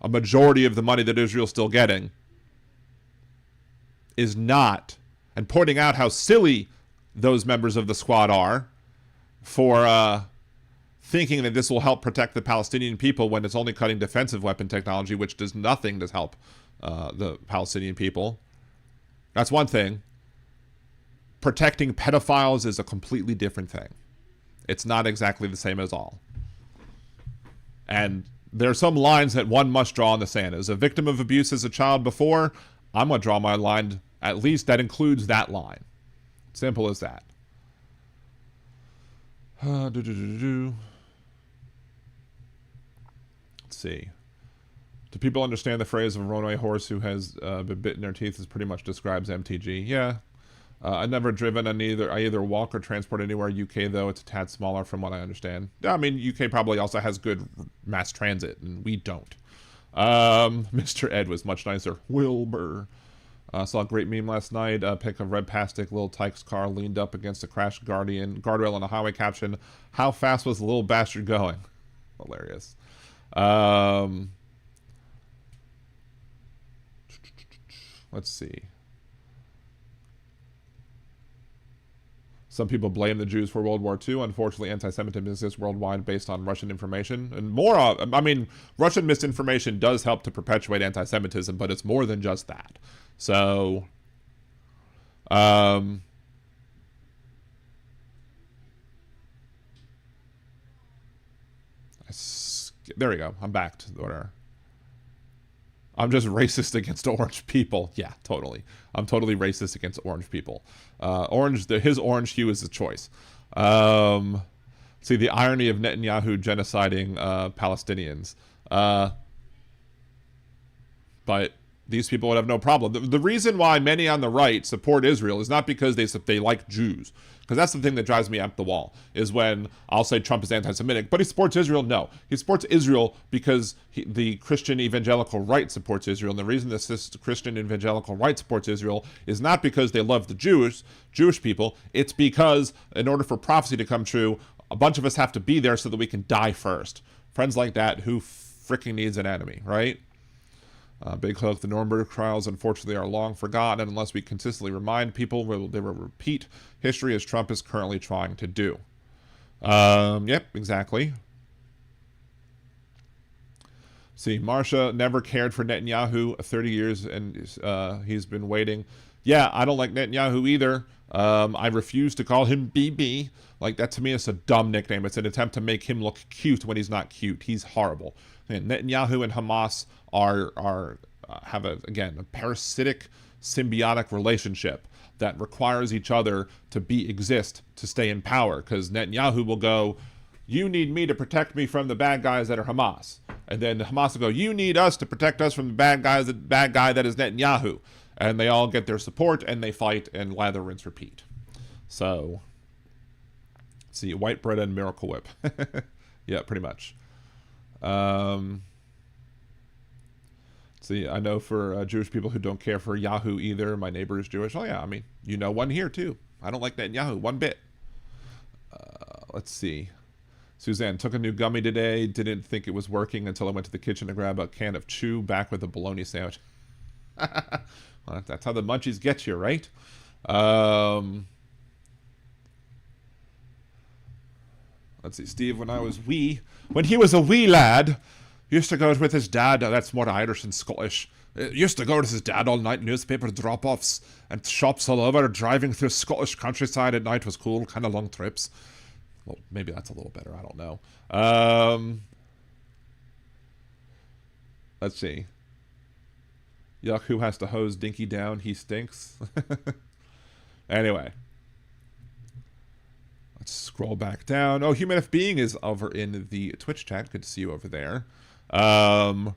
Speaker 4: a majority of the money that Israel's still getting is not, and pointing out how silly those members of the squad are for thinking that this will help protect the Palestinian people when it's only cutting defensive weapon technology, which does nothing to help the Palestinian people. That's one thing. Protecting pedophiles is a completely different thing. It's not exactly the same as all. And there are some lines that one must draw in the sand. As a victim of abuse as a child before, I'm going to draw my line, at least that includes that line. Simple as that. Let's see. Do people understand the phrase of a runaway horse who has been bitten their teeth? This pretty much describes EmptyGee. Yeah. I've never driven on either. I either walk or transport anywhere. UK, though, it's a tad smaller from what I understand. I mean, UK probably also has good mass transit, and we don't. Mr. Ed was much nicer. Wilbur. Saw a great meme last night. A pic of red plastic, little Tyke's car leaned up against a crashed guardrail on a highway caption. How fast was the little bastard going? Hilarious. Let's see. Some people blame the Jews for World War II. Unfortunately, anti-Semitism exists worldwide based on Russian information. And I mean, Russian misinformation does help to perpetuate anti-Semitism, but it's more than just that. So, there we go. I'm back to the order. I'm just racist against orange people. Yeah, totally. I'm totally racist against orange people. His orange hue is a choice. See the irony of Netanyahu genociding Palestinians. But these people would have no problem. The reason why many on the right support Israel is not because they like Jews. Because that's the thing that drives me up the wall, is when I'll say Trump is anti-Semitic, but he supports Israel. No, he supports Israel because the Christian evangelical right supports Israel. And the reason this Christian evangelical right supports Israel is not because they love the Jewish people. It's because in order for prophecy to come true, a bunch of us have to be there so that we can die first. Friends like that, who freaking needs an enemy, right? Big Hook, the Nuremberg trials, unfortunately, are long forgotten, and unless we consistently remind people, they will repeat history as Trump is currently trying to do. Yep, exactly. See, Marsha never cared for Netanyahu 30 years, and he's been waiting. Yeah, I don't like Netanyahu either. I refuse to call him BB. Like, that to me is a dumb nickname. It's an attempt to make him look cute when he's not cute. He's horrible. And Netanyahu and Hamas have a parasitic, symbiotic relationship that requires each other to exist to stay in power. Because Netanyahu will go, you need me to protect me from the bad guys that are Hamas. And then Hamas will go, you need us to protect us from the bad guy that is Netanyahu. And they all get their support, and they fight, and lather, rinse, repeat. So, see, white bread and Miracle Whip. Yeah, pretty much. See, I know for Jewish people who don't care for Yahoo either, my neighbor is Jewish. Oh yeah, I mean, you know one here too. I don't like Netanyahu one bit. Let's see. Suzanne, took a new gummy today. Didn't think it was working until I went to the kitchen to grab a can of chew, back with a bologna sandwich. Well, that's how the munchies get you, right? Let's see, Steve, when he was a wee lad, used to go with his dad, that's more Irish than Scottish, used to go with his dad all night, newspaper drop-offs and shops all over, driving through Scottish countryside at night was cool, kind of long trips. Well, maybe that's a little better, I don't know. Let's see. Yuck, who has to hose Dinky down? He stinks. Anyway. Let's scroll back down. Oh, Human F Being is over in the Twitch chat. Good to see you over there. So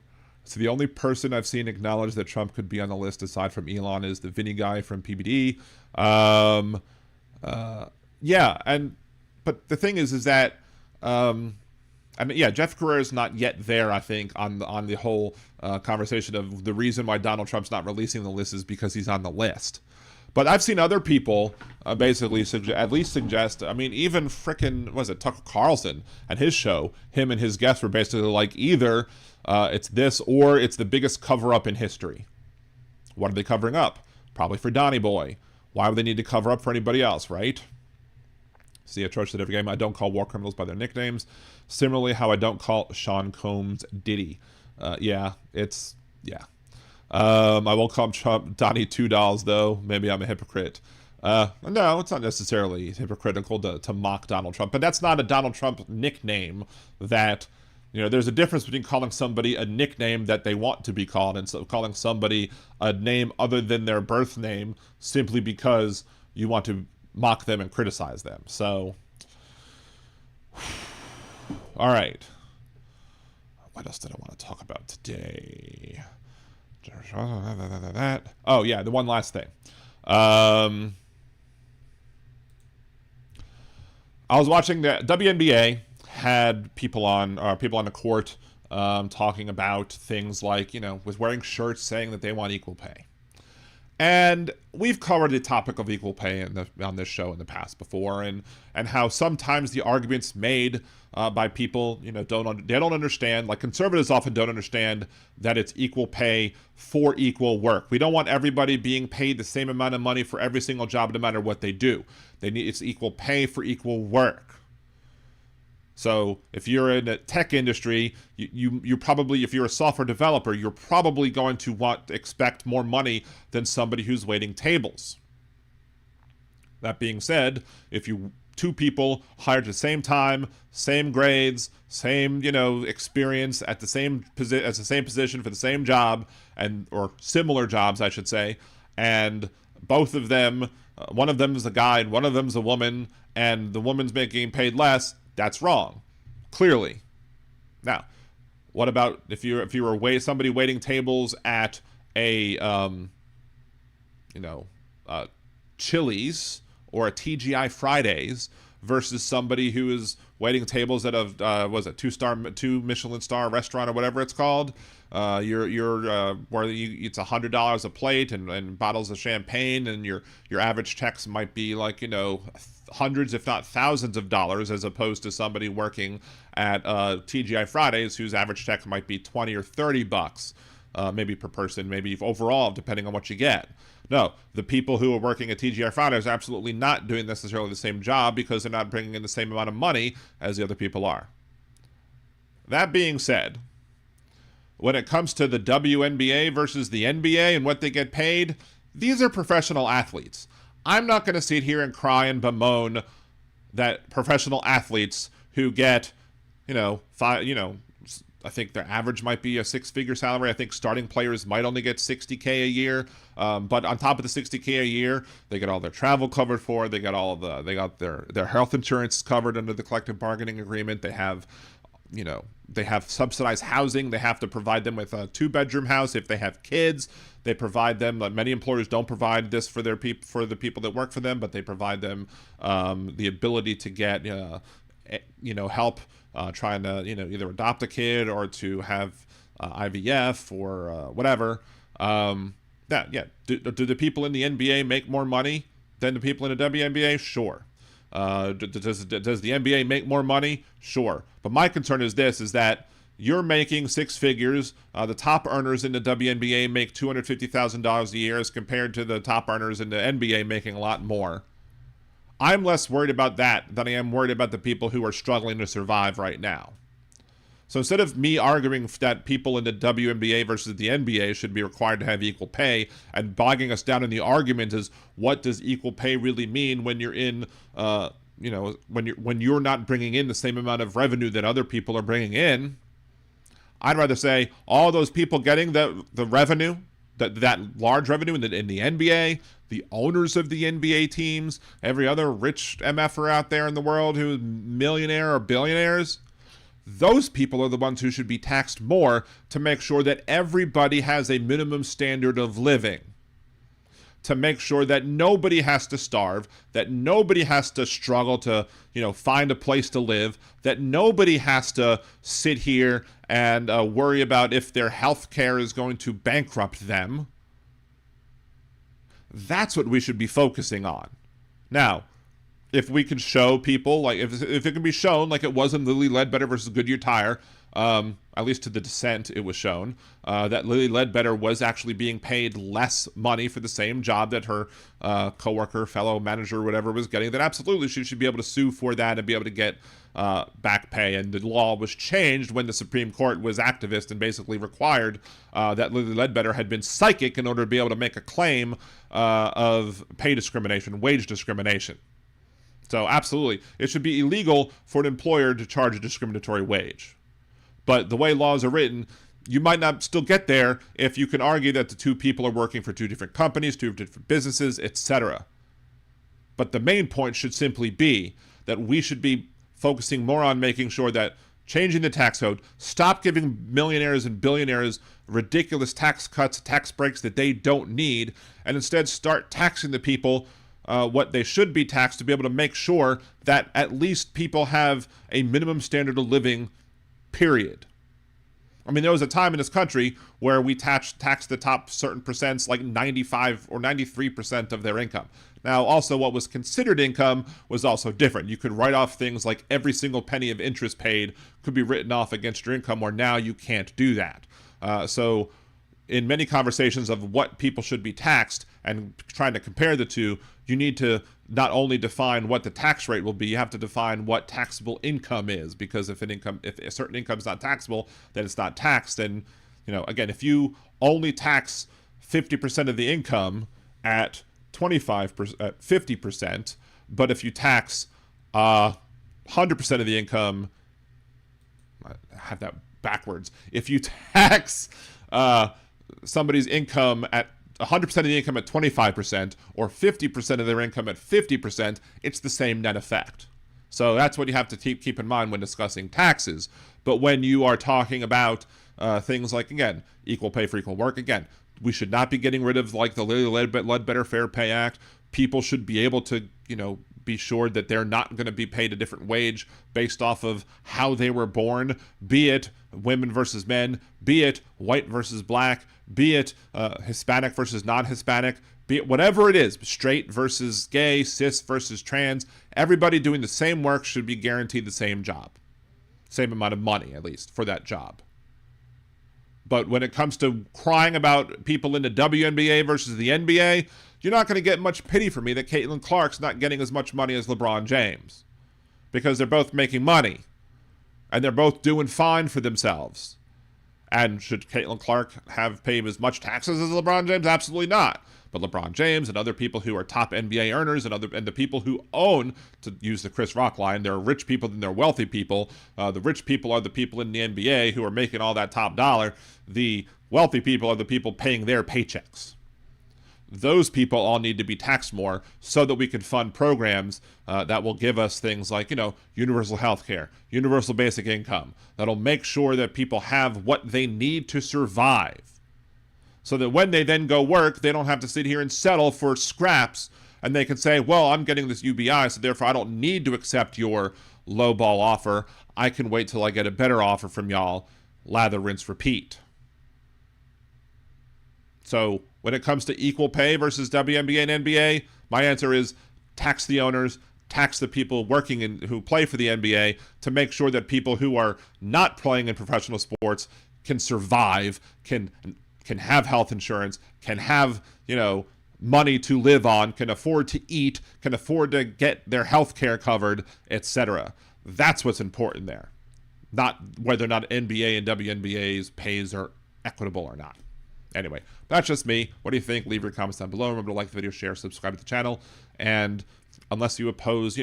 Speaker 4: the only person I've seen acknowledge that Trump could be on the list aside from Elon is the Vinny guy from PBD. Yeah, but the thing is that I mean, yeah, Jeff Carrera is not yet there, I think, on the whole conversation of the reason why Donald Trump's not releasing the list is because he's on the list. But I've seen other people basically at least suggest, I mean, even frickin', Tucker Carlson and his show, him and his guests were basically like, either it's this or it's the biggest cover-up in history. What are they covering up? Probably for Donnie Boy. Why would they need to cover up for anybody else, right? See, I trust that every game I don't call war criminals by their nicknames. Similarly, how I don't call Sean Combs Diddy. Yeah. I will call Trump Donnie $2, though. Maybe I'm a hypocrite. No, it's not necessarily hypocritical to mock Donald Trump, but that's not a Donald Trump nickname that, there's a difference between calling somebody a nickname that they want to be called and so calling somebody a name other than their birth name simply because you want to mock them and criticize them. So, all right. What else did I want to talk about today? Oh, yeah, the one last thing. I was watching the WNBA had people on the court talking about things like, with wearing shirts saying that they want equal pay. And we've covered the topic of equal pay on this show in the past before, and how sometimes the arguments made by people, they don't understand, like conservatives often don't understand that it's equal pay for equal work. We don't want everybody being paid the same amount of money for every single job, no matter what they do. It's equal pay for equal work. So if you're in the tech industry, you probably, if you're a software developer, you're probably going to expect more money than somebody who's waiting tables. That being said, if two people hired at the same time, same grades, same experience at the same position for the same job, or similar jobs, I should say, and both of them, one of them is a guy and one of them is a woman, and the woman's getting paid less, that's wrong, clearly. Now, what about if you were somebody waiting tables at a Chili's or a TGI Fridays versus somebody who is waiting tables at a two Michelin star restaurant or whatever it's called? Where it's $100 a plate and bottles of champagne, and your average checks might be like hundreds if not thousands of dollars, as opposed to somebody working at TGI Fridays whose average check might be $20 or $30, maybe per person, maybe overall, depending on what you get. No, the people who are working at TGI Fridays are absolutely not doing necessarily the same job because they're not bringing in the same amount of money as the other people are. That being said, when it comes to the WNBA versus the NBA and what they get paid, these are professional athletes. I'm not going to sit here and cry and bemoan that professional athletes who get, I think their average might be a six-figure salary. I think starting players might only get $60K a year. But on top of the $60K a year, they get all their travel covered for. They got their health insurance covered under the collective bargaining agreement. They have, they have subsidized housing. They have to provide them with a 2-bedroom house if they have kids. They provide them. Many employers don't provide this for the people that work for them, but they provide them the ability to get help trying to either adopt a kid or to have IVF or whatever. Do the people in the NBA make more money than the people in the WNBA? Sure. Does the NBA make more money? Sure. But my concern is that you're making six figures. The top earners in the WNBA make $250,000 a year as compared to the top earners in the NBA making a lot more. I'm less worried about that than I am worried about the people who are struggling to survive right now. So instead of me arguing that people in the WNBA versus the NBA should be required to have equal pay and bogging us down in the argument is what does equal pay really mean when you're in, when you're not bringing in the same amount of revenue that other people are bringing in, I'd rather say all those people getting the revenue, that large revenue in the NBA, the owners of the NBA teams, every other rich MFer out there in the world who's millionaire or billionaires, those people are the ones who should be taxed more to make sure that everybody has a minimum standard of living, to make sure that nobody has to starve, that nobody has to struggle to, find a place to live, that nobody has to sit here and worry about if their health care is going to bankrupt them. That's what we should be focusing on. Now, if we can show people, like if it can be shown, like it was in Lilly Ledbetter versus Goodyear Tire, at least to the dissent, it was shown that Lilly Ledbetter was actually being paid less money for the same job that her coworker, fellow manager, or whatever was getting, then absolutely she should be able to sue for that and be able to get back pay. And the law was changed when the Supreme Court was activist and basically required that Lilly Ledbetter had been psychic in order to be able to make a claim of pay discrimination, wage discrimination. So absolutely, it should be illegal for an employer to charge a discriminatory wage. But the way laws are written, you might not still get there if you can argue that the two people are working for two different companies, two different businesses, etc. But the main point should simply be that we should be focusing more on making sure that changing the tax code, stop giving millionaires and billionaires ridiculous tax cuts, tax breaks that they don't need, and instead start taxing the people what they should be taxed to be able to make sure that at least people have a minimum standard of living, period. I mean, there was a time in this country where we taxed the top certain percents like 95 or 93% of their income. Now, also what was considered income was also different. You could write off things like every single penny of interest paid could be written off against your income, where now you can't do that. So in many conversations of what people should be taxed and trying to compare the two, you need to not only define what the tax rate will be, you have to define what taxable income is, because if a certain income is not taxable, then it's not taxed. And, again, if you only tax 50% of the income at 50%, but if you tax 100% of the income, I have that backwards. If you tax somebody's income at 100% of the income at 25% or 50% of their income at 50%, it's the same net effect. So that's what you have to keep in mind when discussing taxes. But when you are talking about things like, again, equal pay for equal work, again, we should not be getting rid of like the Lilly Ledbetter Fair Pay Act. People should be able to, be sure that they're not going to be paid a different wage based off of how they were born, be it women versus men, be it white versus black, be it Hispanic versus non-Hispanic, be it whatever it is, straight versus gay, cis versus trans. Everybody doing the same work should be guaranteed the same job, same amount of money at least for that job. But when it comes to crying about people in the WNBA versus the NBA, you're not going to get much pity for me that Caitlin Clark's not getting as much money as LeBron James, because they're both making money and they're both doing fine for themselves. And should Caitlin Clark have paid as much taxes as LeBron James? Absolutely not. But LeBron James and other people who are top NBA earners and the people who own, to use the Chris Rock line, there are rich people and there are wealthy people. The rich people are the people in the NBA who are making all that top dollar. The wealthy people are the people paying their paychecks. Those people all need to be taxed more so that we can fund programs that will give us things like, universal health care, universal basic income, that'll make sure that people have what they need to survive. So that when they then go work, they don't have to sit here and settle for scraps, and they can say, well, I'm getting this UBI, so therefore I don't need to accept your lowball offer. I can wait till I get a better offer from y'all. Lather, rinse, repeat. So when it comes to equal pay versus WNBA and NBA, my answer is tax the owners, tax the people working who play for the NBA, to make sure that people who are not playing in professional sports can survive, can have health insurance, can have, money to live on, can afford to eat, can afford to get their health care covered, etc. That's what's important there. Not whether or not NBA and WNBA's pays are equitable or not. Anyway, that's just me. What do you think? Leave your comments down below. Remember to like the video, share, subscribe to the channel. And unless you oppose,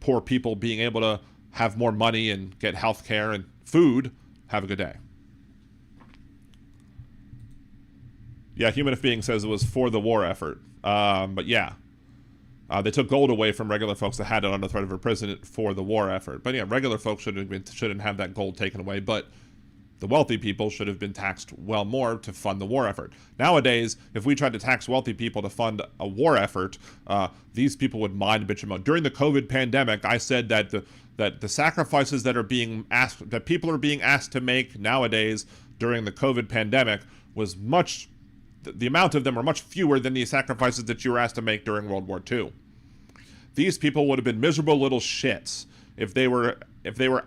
Speaker 4: poor people being able to have more money and get health care and food, have a good day. Yeah, Human Being says it was for the war effort. But yeah, they took gold away from regular folks that had it under threat of imprisonment for the war effort. But yeah, regular folks shouldn't have that gold taken away. But the wealthy people should have been taxed well more to fund the war effort. Nowadays, if we tried to tax wealthy people to fund a war effort, these people would mind, bitch, and moan. During the COVID pandemic, I said that the sacrifices that people are being asked to make nowadays during the COVID pandemic was the amount of them are much fewer than the sacrifices that you were asked to make during World War II. These people would have been miserable little shits if they were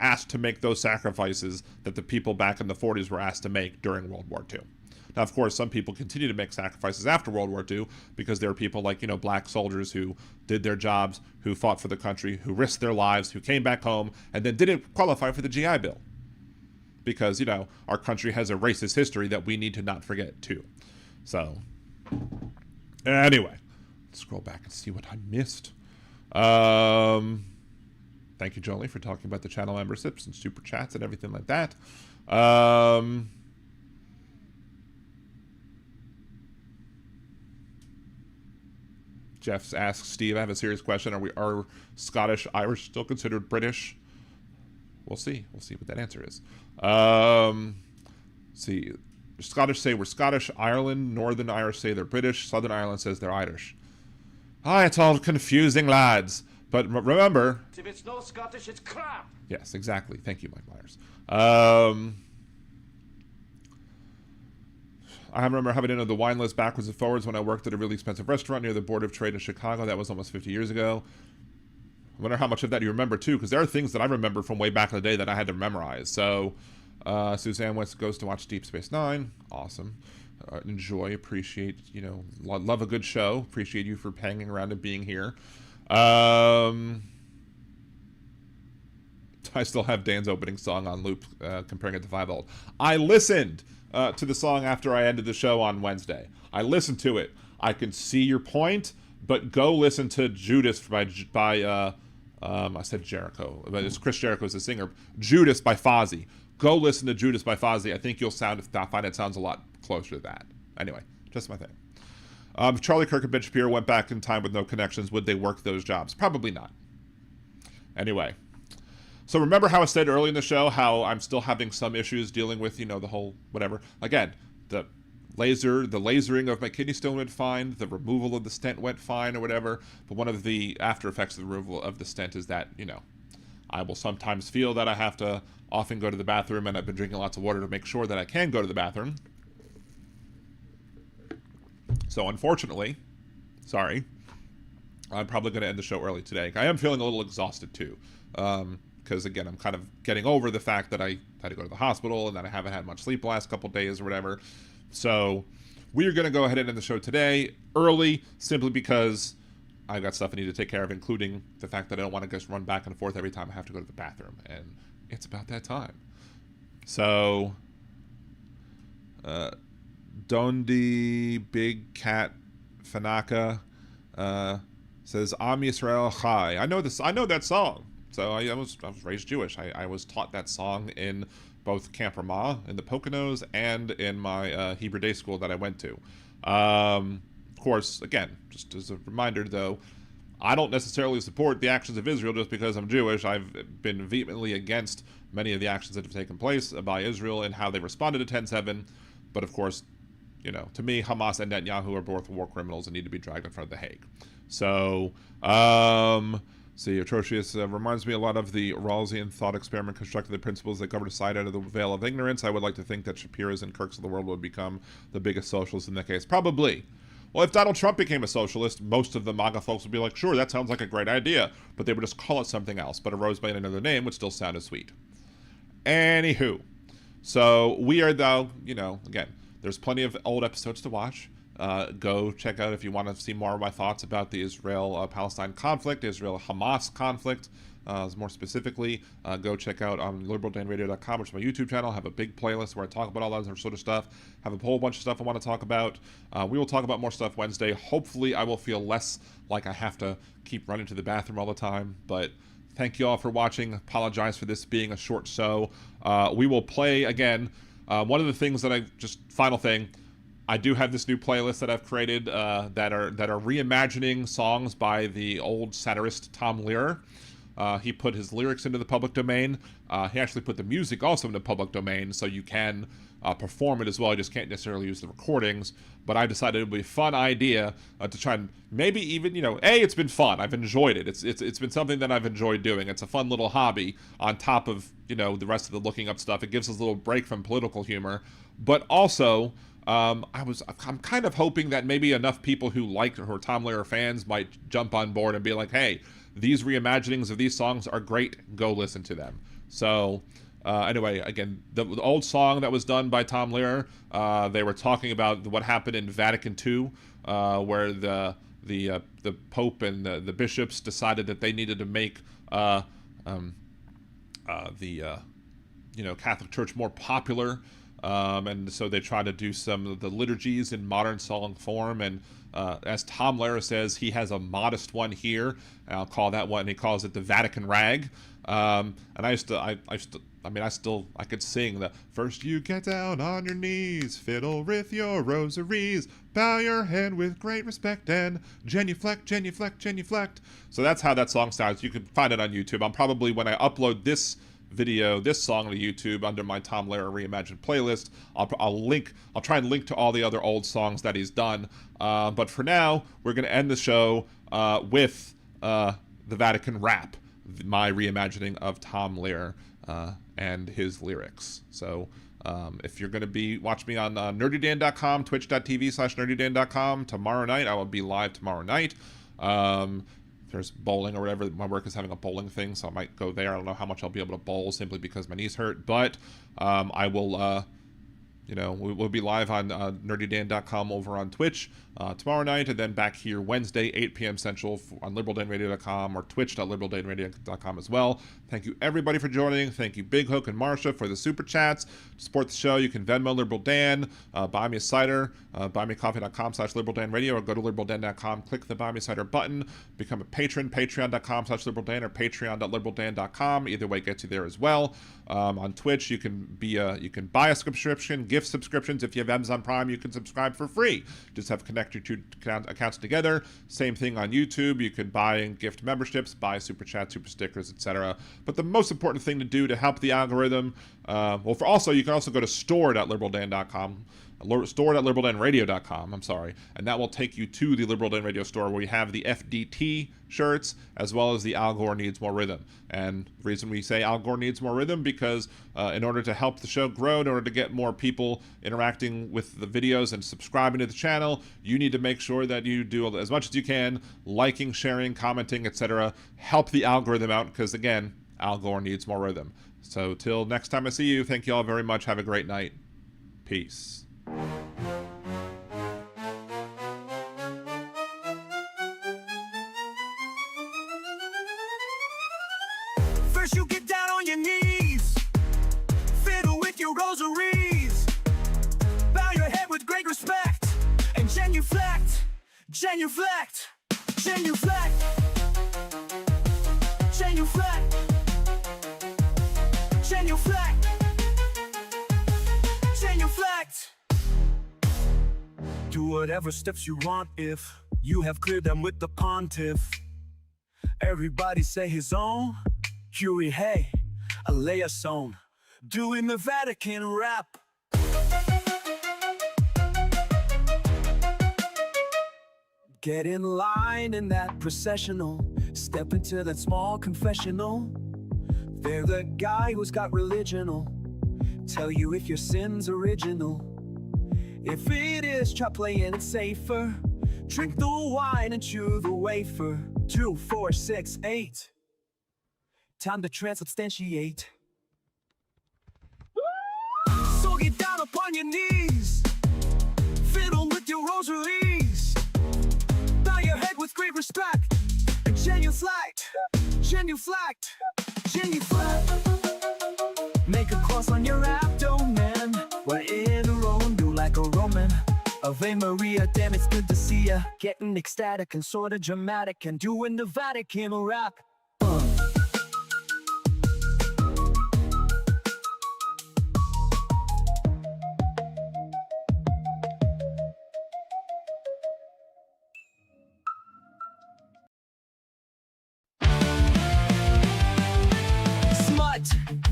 Speaker 4: asked to make those sacrifices that the people back in the 40s were asked to make during World War II. Now, of course, some people continue to make sacrifices after World War II because there are people like, you know, black soldiers who did their jobs, who fought for the country, who risked their lives, who came back home, and then didn't qualify for the GI Bill. Because, you know, our country has a racist history that we need to not forget, too. So, anyway, let's scroll back and see what I missed. Thank you, Jolie, for talking about the channel memberships and super chats and everything like that. Jeff asks, Steve, I have a serious question. Are Scottish, Irish still considered British? We'll see. We'll see what that answer is. See, Scottish say we're Scottish. Ireland, Northern Irish say they're British. Southern Ireland says they're Irish. It's all confusing, lads. But remember...
Speaker 5: If it's no Scottish, it's crap.
Speaker 4: Yes, exactly. Thank you, Mike Myers. I remember having to know the wine list backwards and forwards when I worked at a really expensive restaurant near the Board of Trade in Chicago. That was almost 50 years ago. I wonder how much of that you remember, too, because there are things that I remember from way back in the day that I had to memorize. So, Suzanne West goes to watch Deep Space Nine. Awesome. Enjoy, appreciate, you know, love a good show. Appreciate you for hanging around and being here. I still have Dan's opening song on loop, comparing it to 5 Old. I listened to the song after I ended the show on Wednesday. I listened to it. I can see your point, but go listen to Judas by I said Jericho, but it's Chris Jericho is the singer. Judas by Fozzy. Go listen to Judas by Fozzy. I think you'll find it sounds a lot closer to that. Anyway, just my thing. If Charlie Kirk and Ben Shapiro went back in time with no connections, would they work those jobs? Probably not. Anyway. So remember how I said early in the show how I'm still having some issues dealing with, you know, the whole whatever. Again, the lasering of my kidney stone went fine. The removal of the stent went fine or whatever. But one of the after effects of the removal of the stent is that, you know, I will sometimes feel that I have to often go to the bathroom, and I've been drinking lots of water to make sure that I can go to the bathroom. So unfortunately, sorry, I'm probably going to end the show early today. I am feeling a little exhausted too. Because, again, I'm kind of getting over the fact that I had to go to the hospital and that I haven't had much sleep the last couple days or whatever. So we are going to go ahead and end the show today early, simply because I've got stuff I need to take care of, including the fact that I don't want to just run back and forth every time I have to go to the bathroom. And it's about that time. So, Dondi Big Cat Fanaka says, Am Yisrael Chai. I know that song. So I was raised Jewish. I was taught that song in both Camp Ramah in the Poconos and in my Hebrew day school that I went to. Of course, again, just as a reminder, though, I don't necessarily support the actions of Israel just because I'm Jewish. I've been vehemently against many of the actions that have taken place by Israel and how they responded to 10/7. But of course, you know, to me, Hamas and Netanyahu are both war criminals and need to be dragged in front of the Hague. So, see, Atrocious reminds me a lot of the Rawlsian thought experiment constructed the principles that govern society out of the veil of ignorance. I would like to think that Shapiro's and Kirk's of the world would become the biggest socialists in that case. Probably. Well, if Donald Trump became a socialist, most of the MAGA folks would be like, sure, that sounds like a great idea. But they would just call it something else. But a rose by another name would still sound as sweet. Anywho. So we are, though, you know, again, there's plenty of old episodes to watch. Go check out if you want to see more of my thoughts about the Israel-Palestine conflict, Israel-Hamas conflict. More specifically, go check out on liberaldanradio.com, which is my YouTube channel. I have a big playlist where I talk about all that sort of stuff. Have a whole bunch of stuff I want to talk about. We will talk about more stuff Wednesday. Hopefully, I will feel less like I have to keep running to the bathroom all the time. But thank you all for watching. Apologize for this being a short show. We will play again. One of the things that final thing, I do have this new playlist that I've created that are reimagining songs by the old satirist Tom Lehrer. He put his lyrics into the public domain. He actually put the music also in the public domain, so you can perform it as well. You just can't necessarily use the recordings. But I decided it would be a fun idea to try and maybe even, you know, it's been fun. I've enjoyed it. It's been something that I've enjoyed doing. It's a fun little hobby on top of, you know, the rest of the looking up stuff. It gives us a little break from political humor. But also, I'm kind of hoping that maybe enough people who liked or Tom Lehrer fans might jump on board and be like, hey, these reimaginings of these songs are great. Go listen to them. So anyway, again, the old song that was done by Tom Lehrer, they were talking about what happened in Vatican II, where the Pope and the bishops decided that they needed to make Catholic Church more popular, and so they tried to do some of the liturgies in modern song form. And as Tom Lehrer says, he has a modest one here, and I'll call that one. He calls it the Vatican Rag. And I could sing the first you get down on your knees, fiddle with your rosaries, bow your head with great respect, and genuflect, genuflect, genuflect. So that's how that song sounds. You can find it on YouTube. I'm probably, when I upload this song to YouTube under my Tom Lehrer Reimagined playlist, I'll try and link to all the other old songs that he's done. But for now, we're going to end the show with the Vatican Rap, my reimagining of Tom Lehrer and his lyrics. So if you're going to watch me on nerdydan.com, twitch.tv/nerdydan.com, tomorrow night, I will be live tomorrow night. There's bowling or whatever. My work is having a bowling thing, so I might go there. I don't know how much I'll be able to bowl simply because my knees hurt, but I will, we'll be live on nerdydan.com over on Twitch tomorrow night, and then back here Wednesday, 8 p.m. Central on liberaldanradio.com or twitch.liberaldanradio.com as well. Thank you, everybody, for joining. Thank you, Big Hook and Marsha, for the super chats. To support the show, you can Venmo Liberal Dan, buy me a cider, buymeacoffee.com/liberaldanradio, or go to liberaldan.com, click the Buy Me a Cider button, become a patron, patreon.com/liberaldan or patreon.liberaldan.com. Either way gets you there as well. On Twitch, you can buy a subscription, gift subscriptions. If you have Amazon Prime, you can subscribe for free. Just have to connect your two accounts together. Same thing on YouTube. You can buy and gift memberships, buy super chats, super stickers, etc. But the most important thing to do to help the algorithm, you can also go to store.liberaldan.com. store.liberaldanradio.com, I'm sorry, and that will take you to the Liberal Dan Radio store, where we have the FDT shirts as well as the Al Gore Needs More Rhythm. And the reason we say Al Gore Needs More Rhythm, because in order to help the show grow, in order to get more people interacting with the videos and subscribing to the channel, you need to make sure that you do as much as you can, liking, sharing, commenting, etc. Help the algorithm out, because again, Al Gore needs more rhythm. So till next time I see you, thank you all very much. Have a great night. Peace.
Speaker 1: First you get down on your knees, fiddle with your rosaries, bow your head with great respect, and genuflect, genuflect, genuflect, genuflect, genuflect, genuflect. Do whatever steps you want if you have cleared them with the pontiff. Everybody say his own. Huey, hey, a lay song, doing the Vatican Rap. Get in line in that processional, step into that small confessional. They're the guy who's got religional, tell you if your sin's original. If it is, try playing it safer. Drink the wine and chew the wafer. 2, 4, 6, 8. Time to transubstantiate. So get down upon your knees, fiddle with your rosaries, bow your head with great respect, and genuflect, genuflect, genuflect. Make a cross on your abdomen, we're in a row, do like a Roman. Ave Maria, damn, it's good to see ya. Getting ecstatic and sorta dramatic, and doing the Vatican Rap.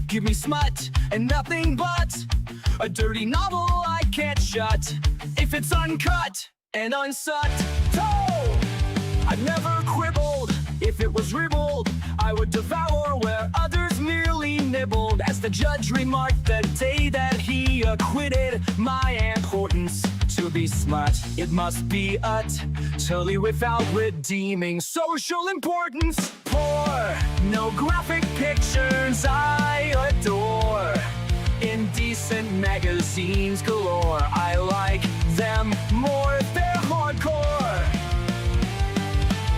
Speaker 1: Give me smut and nothing but a dirty novel I can't shut. If it's uncut and unsucked, oh, I've never quibbled. If it was ribbled, I would devour where others merely nibbled. As the judge remarked the day that he acquitted my importance to be smart. It must be utterly without redeeming social importance. Poor, no graphic pictures I adore. Indecent magazines galore. I like them more if they're hardcore.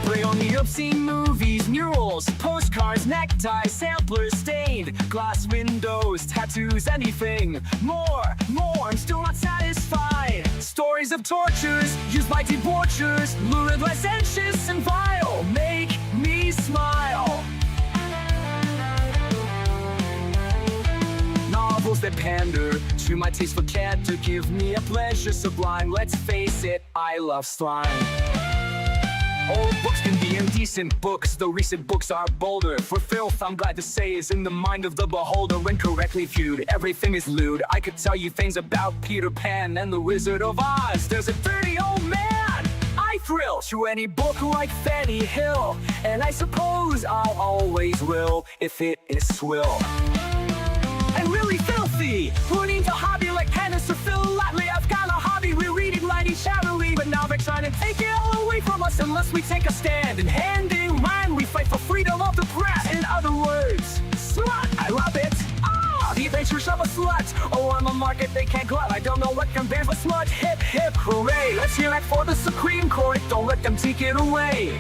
Speaker 1: Prey on the obscene movies, murals, postcards, neckties, samplers, stained glass windows, tattoos, anything more. I'm still not satisfied. Stories of tortures used by debauchers, lurid, licentious, and vile, make me smile. Novels that pander to my taste for canter give me a pleasure sublime. Let's face it, I love slime. Old books can be indecent books, though recent books are bolder. For filth, I'm glad to say, is in the mind of the beholder. When correctly viewed, everything is lewd. I could tell you things about Peter Pan and the Wizard of Oz. There's a dirty old man I thrill to any book like Fanny Hill, and I suppose I'll always will if it is swill. And really filthy, who needs a hobby like tennis or philately? I've got a hobby, we're reading mighty shadowy, but now they're trying to take it all away from us unless we take a stand. And hand in mind, we fight for freedom of the press. In other words, slut, I love it. The adventures of a slut. Oh, I'm a market they can't glut. I don't know what compares with smut. Hip, hip, hooray. Let's hear it for the Supreme Court. Don't let them take it away.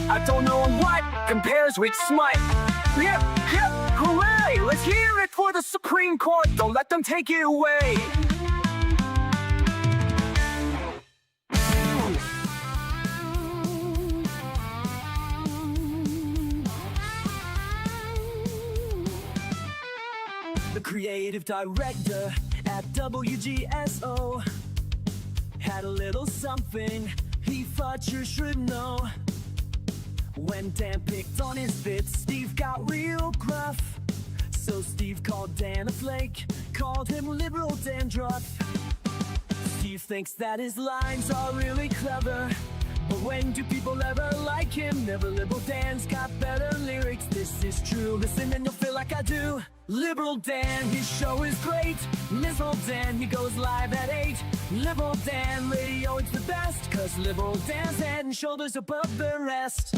Speaker 1: I don't know what compares with smut. Hip, hip, hooray. Let's hear it for the Supreme Court. Don't let them take it away. The creative director at WGSO had a little something he thought you should know. When Dan picked on his bits, Steve got real gruff. So Steve called Dan a flake, called him liberal dandruff. Steve thinks that his lines are really clever, but when do people ever like him? Never. Liberal Dan's got better lyrics, this is true. Listen and you'll feel like I do. Liberal Dan, his show is great. Liberal Dan, he goes live at 8. Liberal Dan radio, it's the best, cause Liberal Dan's head and shoulders above the rest.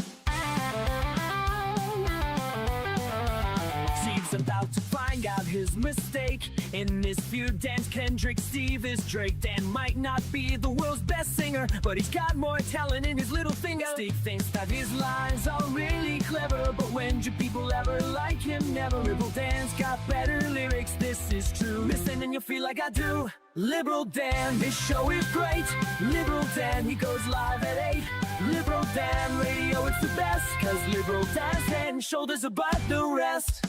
Speaker 1: Steve's about to find out his mistake. In this feud, Dan's Kendrick, Steve is Drake. Dan might not be the world's best singer, but he's got more talent in his little finger. Steve thinks that his lines are really clever, but when do people ever like him? Never. Liberal Dan's got better lyrics, this is true. Listen and you'll feel like I do. Liberal Dan, his show is great. Liberal Dan, he goes live at 8. Liberal Dan radio, it's the best, cause Liberal Dan's head and shoulders above the rest.